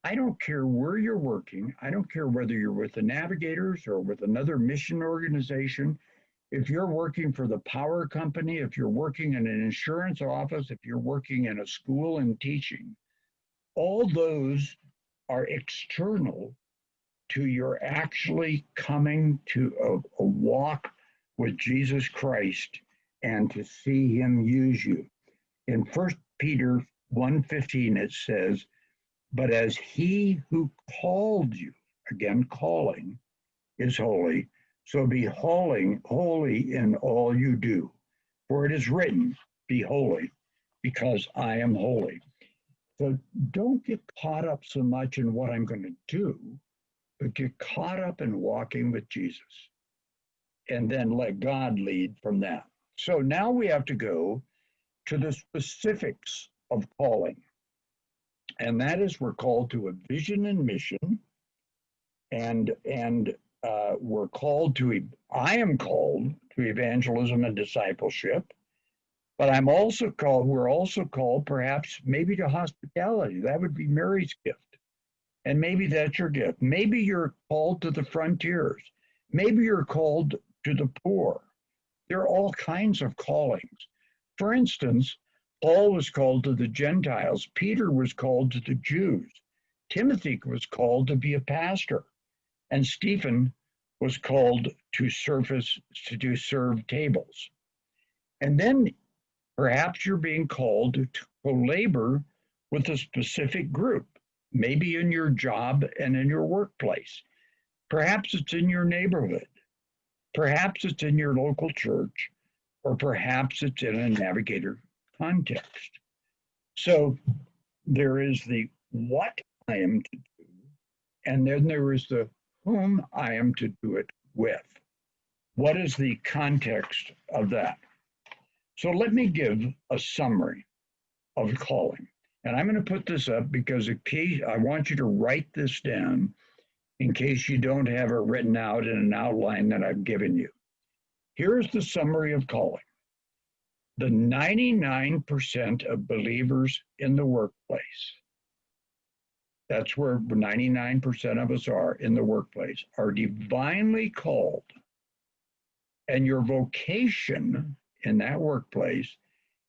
I don't care where you're working. I don't care whether you're with the Navigators or with another mission organization. If you're working for the power company, if you're working in an insurance office, if you're working in a school and teaching, all those are external to your actually coming to a walk with Jesus Christ and to see him use you. In 1 Peter 1:15, it says, but as he who called you, again, calling, is holy, so be holy in all you do. For it is written, be holy, because I am holy. So don't get caught up so much in what I'm going to do, but get caught up in walking with Jesus. And then let God lead from that. So now we have to go to the specifics of calling. And that is, we're called to a vision and mission. And we're called to, I am called to evangelism and discipleship. But we're also called perhaps maybe to hospitality. That would be Mary's gift. And maybe that's your gift. Maybe you're called to the frontiers. Maybe you're called to the poor. There are all kinds of callings. For instance, Paul was called to the Gentiles. Peter was called to the Jews. Timothy was called to be a pastor. And Stephen was called to serve tables. And then perhaps you're being called to co-labor with a specific group, maybe in your job and in your workplace. Perhaps it's in your neighborhood. Perhaps it's in your local church, or perhaps it's in a navigator context. So there is the what I am to do, and then there is the whom I am to do it with. What is the context of that? So let me give a summary of calling. And I'm going to put this up because in case I want you to write this down in case you don't have it written out in an outline that I've given you. Here's the summary of calling. The 99% of believers in the workplace, that's where 99% of us are in the workplace, are divinely called. And your vocation in that workplace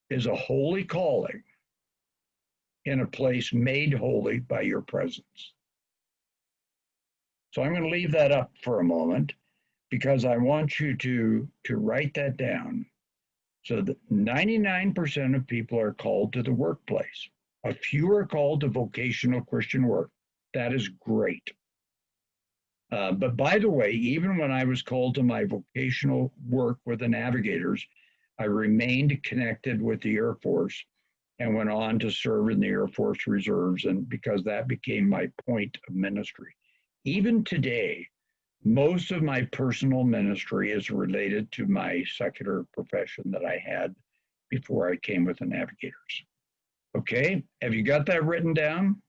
is a holy calling in a place made holy by your presence. So I'm going to leave that up for a moment because I want you to write that down. So that 99% of people are called to the workplace. A few are called to vocational Christian work. That is great. But by the way, even when I was called to my vocational work with the navigators, I remained connected with the Air Force and went on to serve in the Air Force Reserves, and because that became my point of ministry. Even today, most of my personal ministry is related to my secular profession that I had before I came with the navigators. Okay, have you got that written down?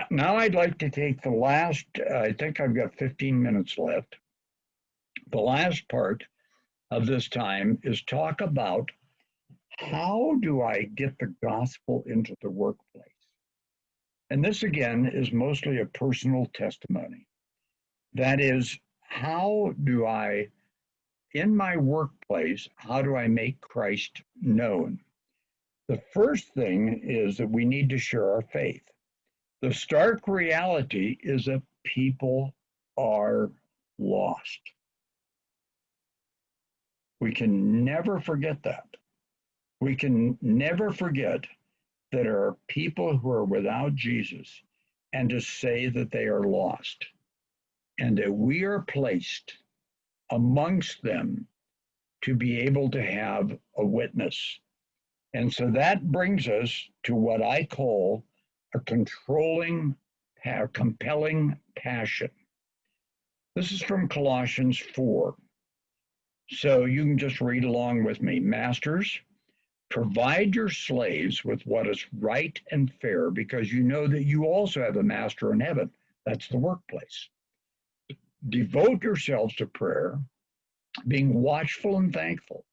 Now I'd like to take the last, I think I've got 15 minutes left. The last part of this time is talk about how do I get the gospel into the workplace? And this again is mostly a personal testimony. That is, how do I, in my workplace, how do I make Christ known? The first thing is that we need to share our faith. The stark reality is that people are lost. We can never forget that. We can never forget that there are people who are without Jesus and to say that they are lost and that we are placed amongst them to be able to have a witness. And so that brings us to what I call a compelling passion. This is from Colossians 4. So you can just read along with me. Masters, provide your slaves with what is right and fair, because you know that you also have a master in heaven. That's the workplace. Devote yourselves to prayer, being watchful and thankful,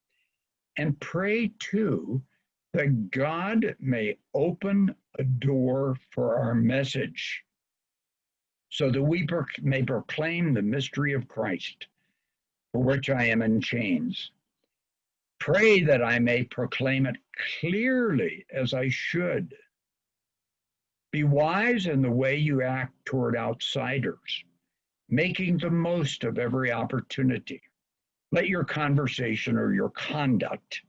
and pray too that God may open a door for our message so that we may proclaim the mystery of Christ, for which I am in chains. Pray that I may proclaim it clearly as I should. Be wise in the way you act toward outsiders, making the most of every opportunity. Let your conversation or your conduct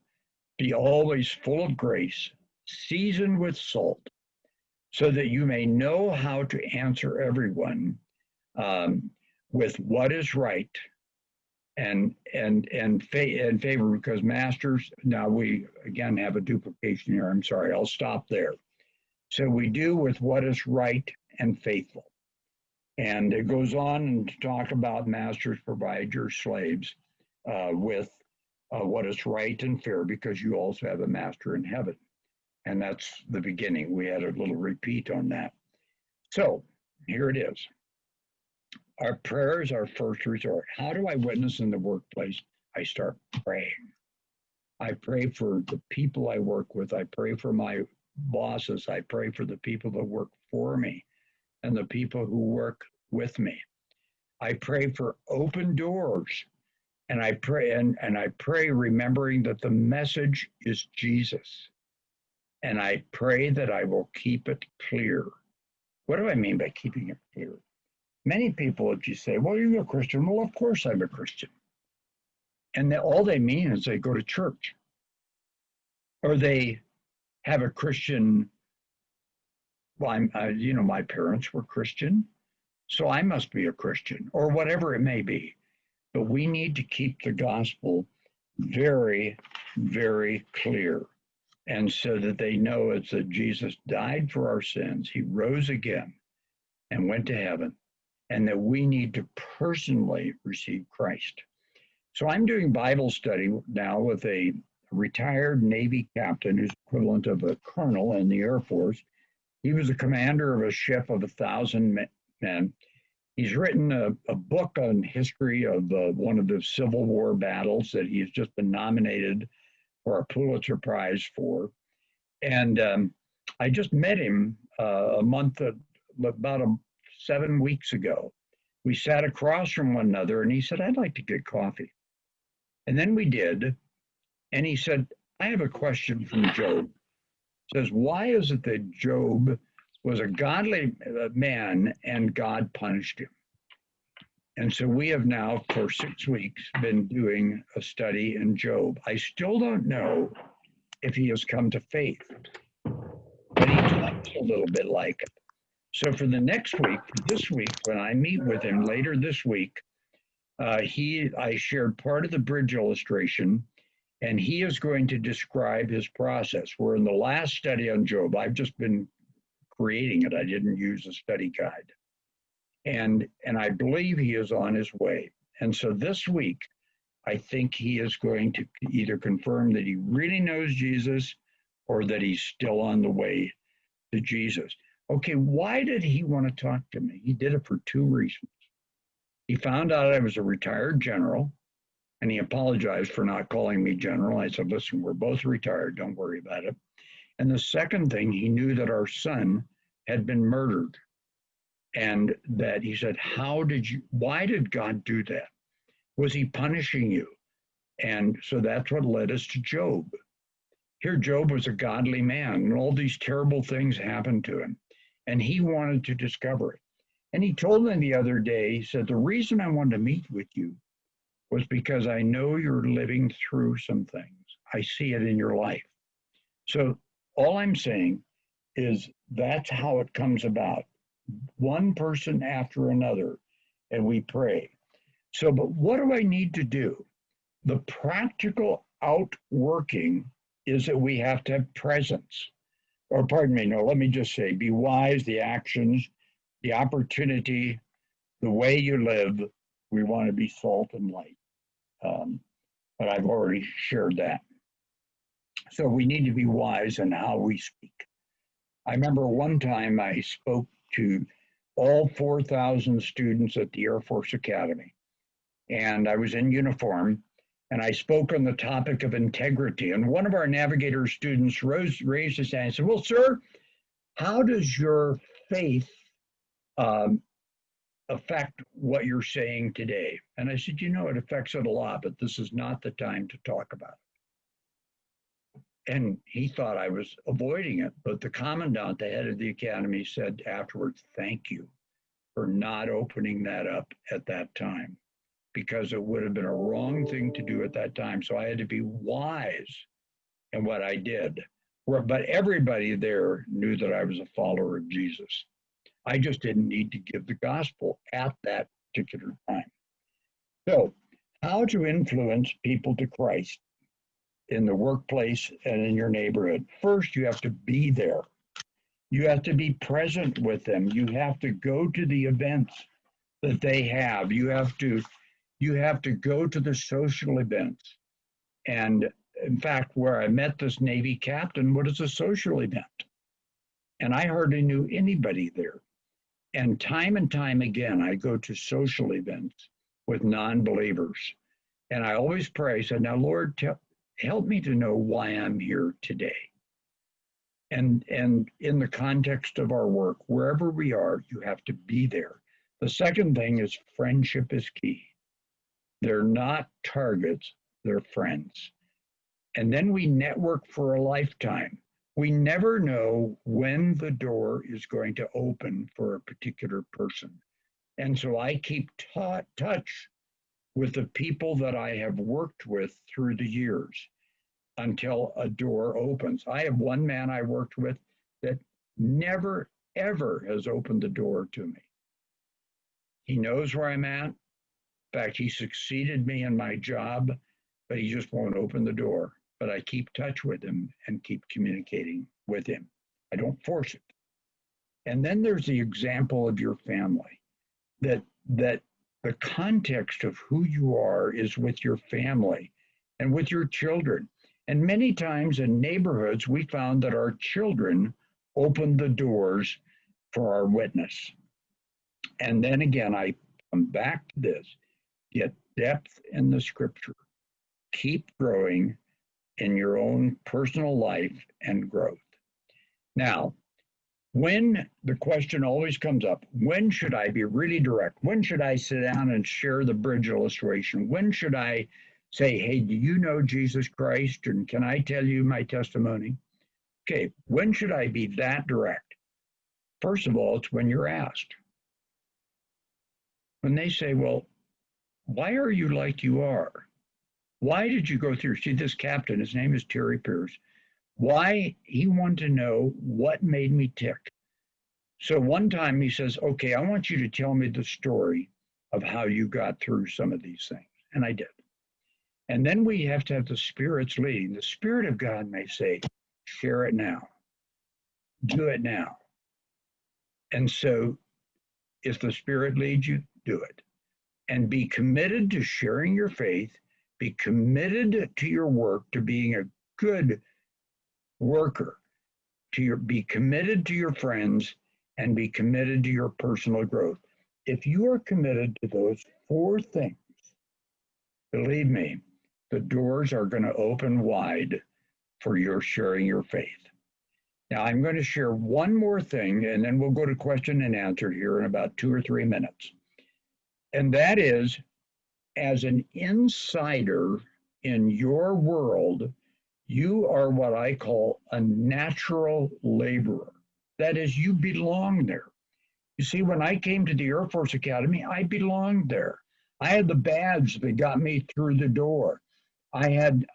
be always full of grace, seasoned with salt, so that you may know how to answer everyone with what is right and favor. Because masters, now we again have a duplication here. I'm sorry, I'll stop there. So we do with what is right and faithful. And it goes on to talk about masters provide your slaves with what is right and fair, because you also have a master in heaven. And that's the beginning. We had a little repeat on that. So here it is. Our prayer is our first resort. How do I witness in the workplace? I start praying. I pray for the people I work with. I pray for my bosses. I pray for the people that work for me and the people who work with me. I pray for open doors. And I pray and I pray remembering that the message is Jesus. and I pray that I will keep it clear. What do I mean by keeping it clear? Many people, if you say, well, you're a Christian, well, of course I'm a Christian. And all they mean is they go to church, or they have a Christian, well, my parents were Christian, so I must be a Christian, or whatever it may be. But we need to keep the gospel very, very clear. And so that they know it's that Jesus died for our sins, he rose again and went to heaven, and that we need to personally receive Christ. So I'm doing Bible study now with a retired Navy captain who's equivalent of a colonel in the Air Force. He was a commander of a ship of 1,000 men. He's written a book on history of one of the Civil War battles that he's just been nominated for a Pulitzer Prize for. And I just met him about 7 weeks ago. We sat across from one another, and he said, I'd like to get coffee. And then we did. And he said, I have a question from Job. He says, why is it that Job was a godly man and God punished him? And so we have now, for 6 weeks, been doing a study in Job. I still don't know if he has come to faith, but he talks a little bit like it. So for the next week, this week, when I meet with him later this week, I shared part of the bridge illustration, and he is going to describe his process. We're in the last study on Job. I've just been creating it. I didn't use a study guide. And I believe he is on his way. And so this week, I think he is going to either confirm that he really knows Jesus or that he's still on the way to Jesus. Okay, why did he want to talk to me? He did it for 2 reasons. He found out I was a retired general, and he apologized for not calling me general. I said, listen, we're both retired. Don't worry about it. And the second thing, he knew that our son had been murdered. And that he said, why did God do that? Was he punishing you? And so that's what led us to Job. Here, Job was a godly man, and all these terrible things happened to him. And he wanted to discover it. And he told me the other day, he said, the reason I wanted to meet with you was because I know you're living through some things. I see it in your life. So all I'm saying is that's how it comes about. One person after another, and we pray. So, but what do I need to do? The practical outworking is that we have to have presence. Or pardon me, no, let me just say, be wise, the actions, the opportunity, the way you live. We want to be salt and light. But I've already shared that. So we need to be wise in how we speak. I remember one time I spoke to all 4,000 students at the Air Force Academy. And I was in uniform, and I spoke on the topic of integrity. And one of our navigator students raised his hand and said, well, sir, how does your faith affect what you're saying today? And I said, it affects it a lot, but this is not the time to talk about it. And he thought I was avoiding it, but the commandant, the head of the academy, said afterwards, thank you for not opening that up at that time, because it would have been a wrong thing to do at that time. So I had to be wise in what I did. But everybody there knew that I was a follower of Jesus. I just didn't need to give the gospel at that particular time. So how to influence people to Christ in the workplace and in your neighborhood. First, you have to be there. You have to be present with them. You have to go to the events that they have. You have to go to the social events. And in fact, where I met this Navy captain, what is a social event? And I hardly knew anybody there. And time again, I go to social events with non-believers. And I always pray, I said, now, Lord, help me to know why I'm here today. And in the context of our work, wherever we are, you have to be there. The second thing is friendship is key. They're not targets, they're friends. And then we network for a lifetime. We never know when the door is going to open for a particular person. And so I keep touch with the people that I have worked with through the years until a door opens. I have one man I worked with that never, ever has opened the door to me. He knows where I'm at. In fact, he succeeded me in my job, but he just won't open the door. But I keep touch with him and keep communicating with him. I don't force it. And then there's the example of your family, that the context of who you are is with your family and with your children. And many times in neighborhoods, we found that our children opened the doors for our witness. And then again, I come back to this: get depth in the scripture, keep growing in your own personal life and growth. Now, when the question always comes up, when should I be really direct? When should I sit down and share the bridge illustration? When should I say, hey, do you know Jesus Christ? And can I tell you my testimony? Okay, when should I be that direct? First of all, it's when you're asked. When they say, well, why are you like you are? Why did you go through? See, this captain, his name is Terry Pierce. Why? He wanted to know what made me tick. So one time he says, okay, I want you to tell me the story of how you got through some of these things. And I did. And then we have to have the Spirit's leading. The Spirit of God may say, share it now. Do it now. And so if the Spirit leads you, do it. And be committed to sharing your faith. Be committed to your work, to being a good worker, be committed to your friends, and be committed to your personal growth. If you are committed to those four things, believe me, the doors are going to open wide for your sharing your faith. Now, I'm going to share one more thing, and then we'll go to question and answer here in about 2 or 3 minutes. And that is, as an insider in your world, you are what I call a natural laborer. That is, you belong there. You see, when I came to the Air Force Academy, I belonged there. I had the badge that got me through the door. I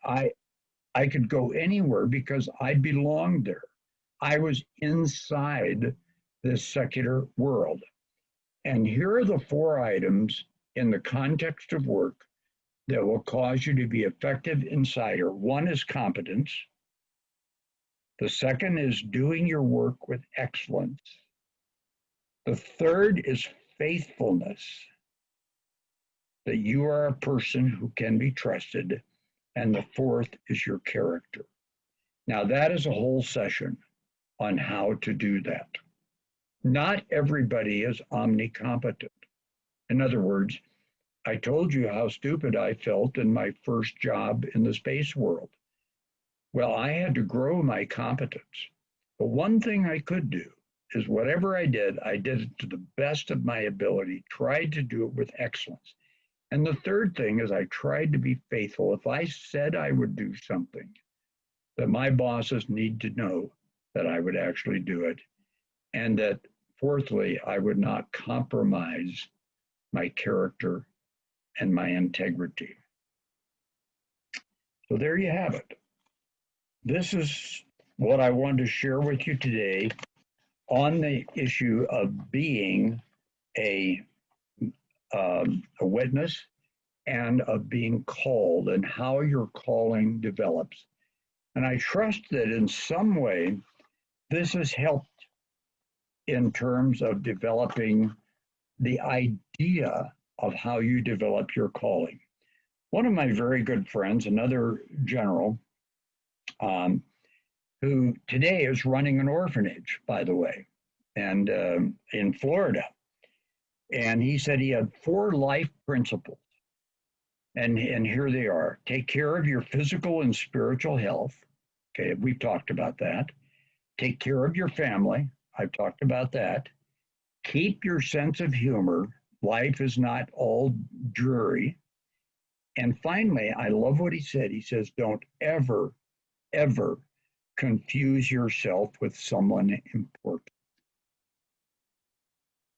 could go anywhere because I belonged there. I was inside this secular world. And here are the 4 items in the context of work that will cause you to be effective insider. One is competence. The second is doing your work with excellence. The third is faithfulness, that you are a person who can be trusted. And the fourth is your character. Now, that is a whole session on how to do that. Not everybody is omnicompetent. In other words, I told you how stupid I felt in my first job in the space world. Well, I had to grow my competence. But one thing I could do is whatever I did it to the best of my ability, tried to do it with excellence. And the third thing is I tried to be faithful. If I said I would do something, that my bosses need to know that I would actually do it. And that fourthly, I would not compromise my character and my integrity. So there you have it. This is what I wanted to share with you today on the issue of being a witness and of being called and how your calling develops. And I trust that in some way this has helped in terms of developing the idea of how you develop your calling. One of my very good friends, another general, who today is running an orphanage, by the way, and in Florida. And he said he had 4 life principles. And here they are. Take care of your physical and spiritual health. Okay, we've talked about that. Take care of your family. I've talked about that. Keep your sense of humor. Life is not all dreary. And finally, I love what he said. He says, don't ever, ever confuse yourself with someone important.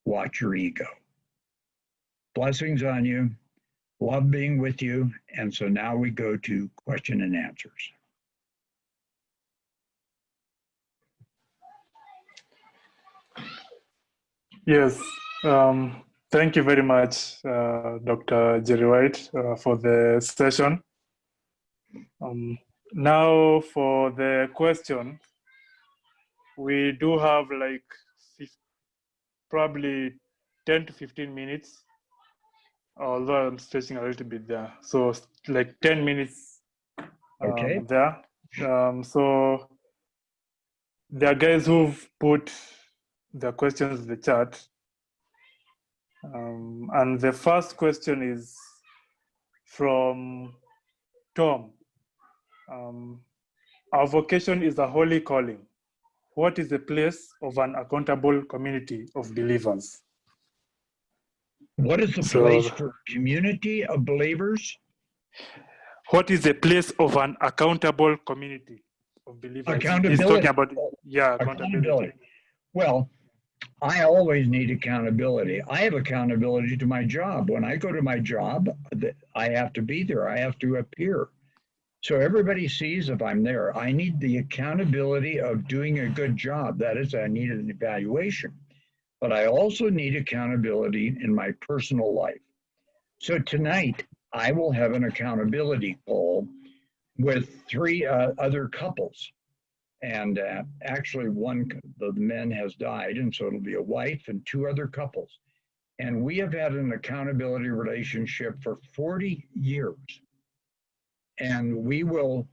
Watch your ego. Blessings on you. Love being with you. And so now we go to question and answers. Yes. Thank you very much, Dr. Jerry White, for the session. Now for the question, we do have like probably 10 to 15 minutes, although I'm stretching a little bit there. So like 10 minutes Okay. there. So there are guys who've put their questions in the chat. And the first question is from Tom. Our vocation is a holy calling. What is the place of an accountable community of believers? What is the place for a community of believers? What is the place of an accountable community of believers? Accountability. He's talking about, yeah, accountability. Well, I always need accountability. I have accountability to my job. When I go to my job, I have to be there. I have to appear. So everybody sees if I'm there. I need the accountability of doing a good job. That is, I need an evaluation. But I also need accountability in my personal life. So tonight, I will have an accountability call with 3 other couples. And actually, one of the men has died, and so it'll be a wife and 2 other couples. And we have had an accountability relationship for 40 years. And we will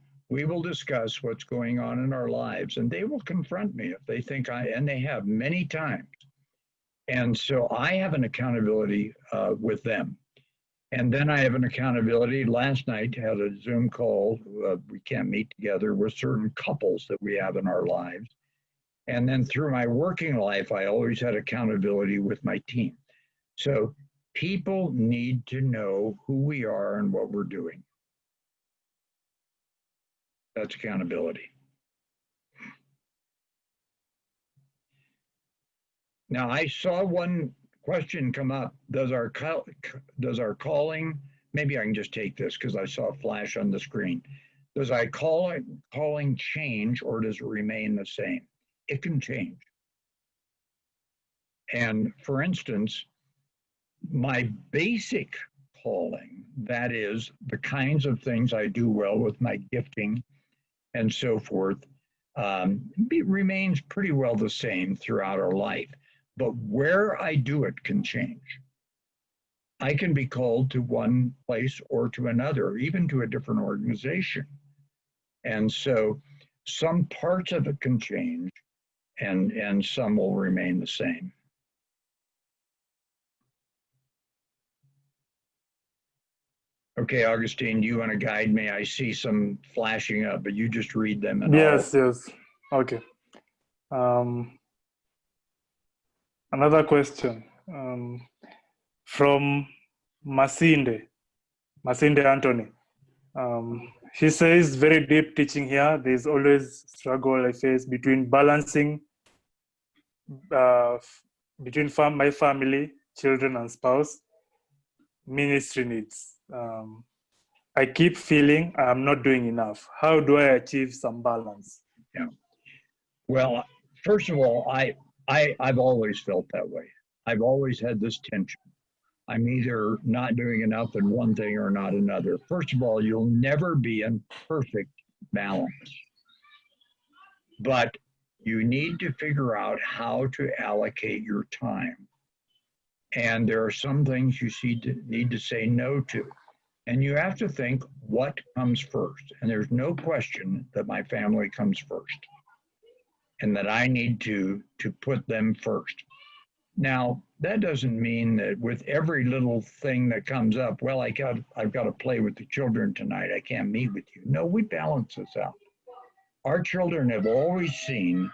discuss what's going on in our lives, and they will confront me if they think and they have many times. And so I have an accountability with them. And then I have an accountability. Last night, had a Zoom call. We can't meet together with certain couples that we have in our lives. And then through my working life, I always had accountability with my team. So people need to know who we are and what we're doing. That's accountability. Now, I saw one question come up. Does our calling, maybe I can just take this because I saw a flash on the screen. Does our calling change, or does it remain the same? It can change. And for instance, my basic calling, that is the kinds of things I do well with my gifting and so forth, remains pretty well the same throughout our life. But where I do it can change. I can be called to one place or to another, even to a different organization. And so some parts of it can change, and some will remain the same. Okay, Augustine, do you want to guide me? I see some flashing up, but you just read them. And yes. Okay. Another question from Masinde Anthony. He says, very deep teaching here. There's always struggle I face between balancing between my family, children, and spouse, ministry needs. I keep feeling I'm not doing enough. How do I achieve some balance? Yeah. Well, first of all, I've always felt that way. I've always had this tension. I'm either not doing enough in one thing or not another. First of all, you'll never be in perfect balance. But you need to figure out how to allocate your time. And there are some things you need to say no to. And you have to think what comes first. And there's no question that my family comes first, and that I need to put them first. Now, that doesn't mean that with every little thing that comes up, well, I've got to play with the children tonight, I can't meet with you. No, we balance this out. Our children have always seen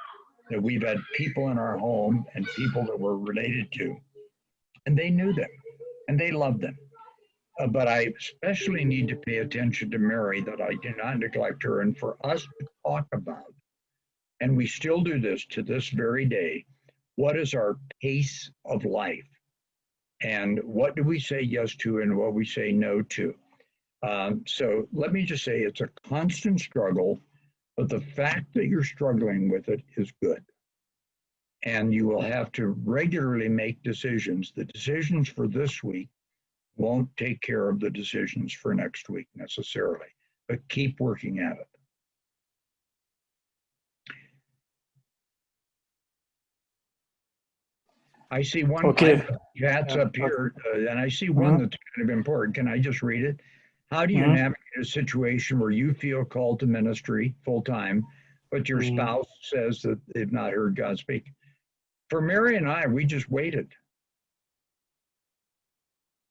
that we've had people in our home and people that we're related to, and they knew them, and they loved them. But I especially need to pay attention to Mary, that I do not neglect her, and for us to talk about and we still do this to this very day. What is our pace of life? And what do we say yes to and what we say no to? So let me just say it's a constant struggle, but the fact that you're struggling with it is good. And you will have to regularly make decisions. The decisions for this week won't take care of the decisions for next week necessarily, but keep working at it. I see one chat's up here, and I see one that's kind of important. Can I just read it? How do you navigate a situation where you feel called to ministry full time, but your spouse says that they've not heard God speak? For Mary and I, we just waited.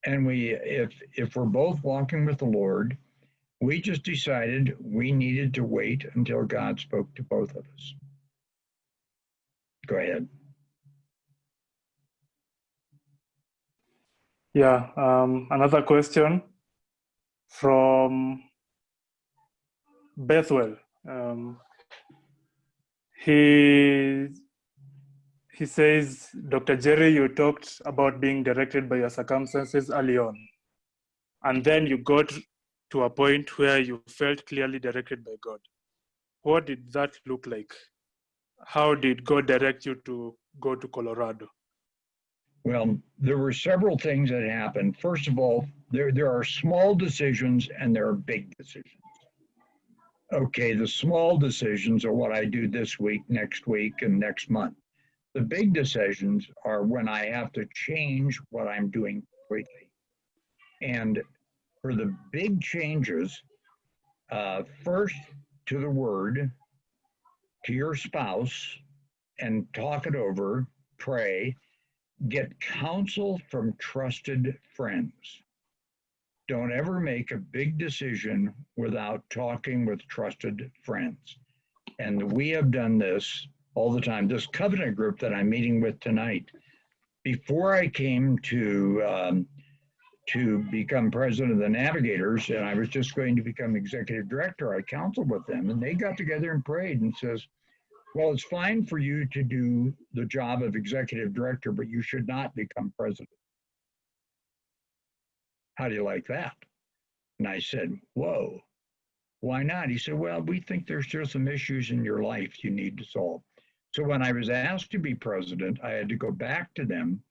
And if we're both walking with the Lord, we just decided we needed to wait until God spoke to both of us. Go ahead. Yeah, another question from Bethwell. He says, Dr. Jerry, you talked about being directed by your circumstances early on, and then you got to a point where you felt clearly directed by God. What did that look like? How did God direct you to go to Colorado? Well, there were several things that happened. First of all, there are small decisions and there are big decisions. Okay, the small decisions are what I do this week, next week, and next month. The big decisions are when I have to change what I'm doing completely. And for the big changes, first to the word, to your spouse, and talk it over, pray, get counsel from trusted friends. Don't ever make a big decision without talking with trusted friends. And we have done this all the time. This covenant group that I'm meeting with tonight, before I came to become president of the Navigators, and I was just going to become executive director, I counseled with them, and they got together and prayed and says, well, it's fine for you to do the job of executive director, but you should not become president. How do you like that? And I said, whoa, why not? He said, well, we think there's still some issues in your life you need to solve. So when I was asked to be president, I had to go back to them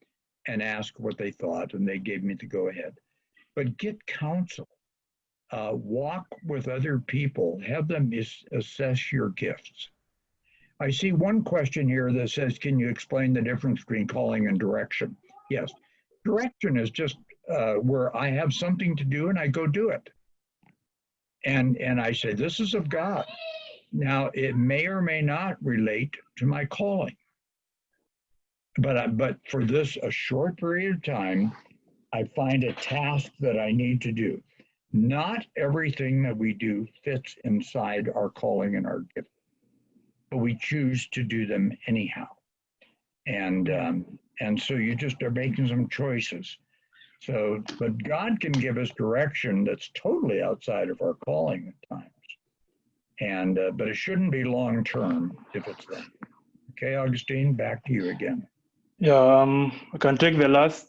and ask what they thought, and they gave me the go ahead. But get counsel, walk with other people, have them assess your gifts. I see one question here that says, can you explain the difference between calling and direction? Yes, direction is just where I have something to do and I go do it. And I say, this is of God. Now, it may or may not relate to my calling. But for this, a short period of time, I find a task that I need to do. Not everything that we do fits inside our calling and our gift, but we choose to do them anyhow. And so you just are making some choices. So, but God can give us direction that's totally outside of our calling at times. And but it shouldn't be long term if it's that. Okay, Augustine, back to you again. Yeah, I can take the last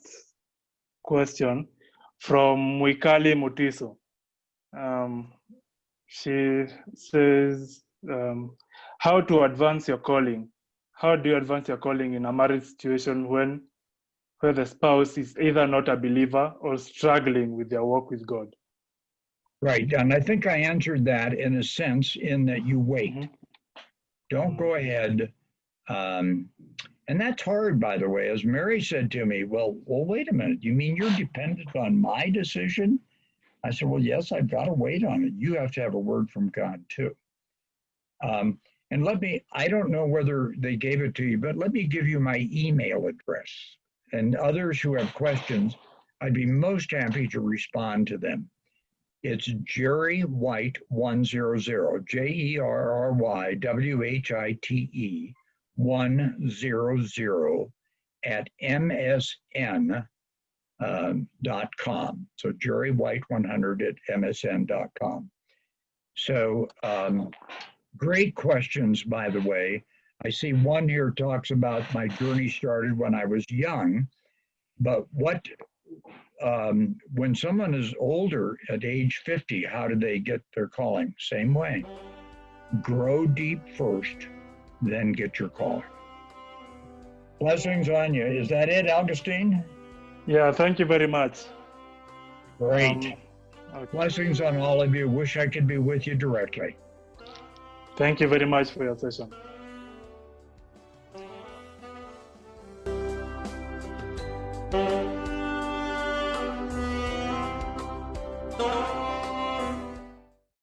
question from Mwikali Mutiso. She says, how to advance your calling? How do you advance your calling in a marriage situation where the spouse is either not a believer or struggling with their walk with God? Right, and I think I answered that in a sense in that you wait. Mm-hmm. Don't go ahead. And that's hard, by the way. As Mary said to me, well, wait a minute. You mean you're dependent on my decision? I said, well, yes, I've got to wait on it. You have to have a word from God too. And I don't know whether they gave it to you, but let me give you my email address. And others who have questions, I'd be most happy to respond to them. It's Jerry White 100, JERRYWHITE 100 at msn.com. So Jerry White 100 at msn.com. So Great questions, by the way. I see one here talks about my journey started when I was young, but when someone is older at age 50, how do they get their calling? Same way. Grow deep first, then get your calling. Blessings on you. Is that it, Augustine? Yeah, thank you very much. Great. Okay. Blessings on all of you. Wish I could be with you directly. Thank you very much for your session.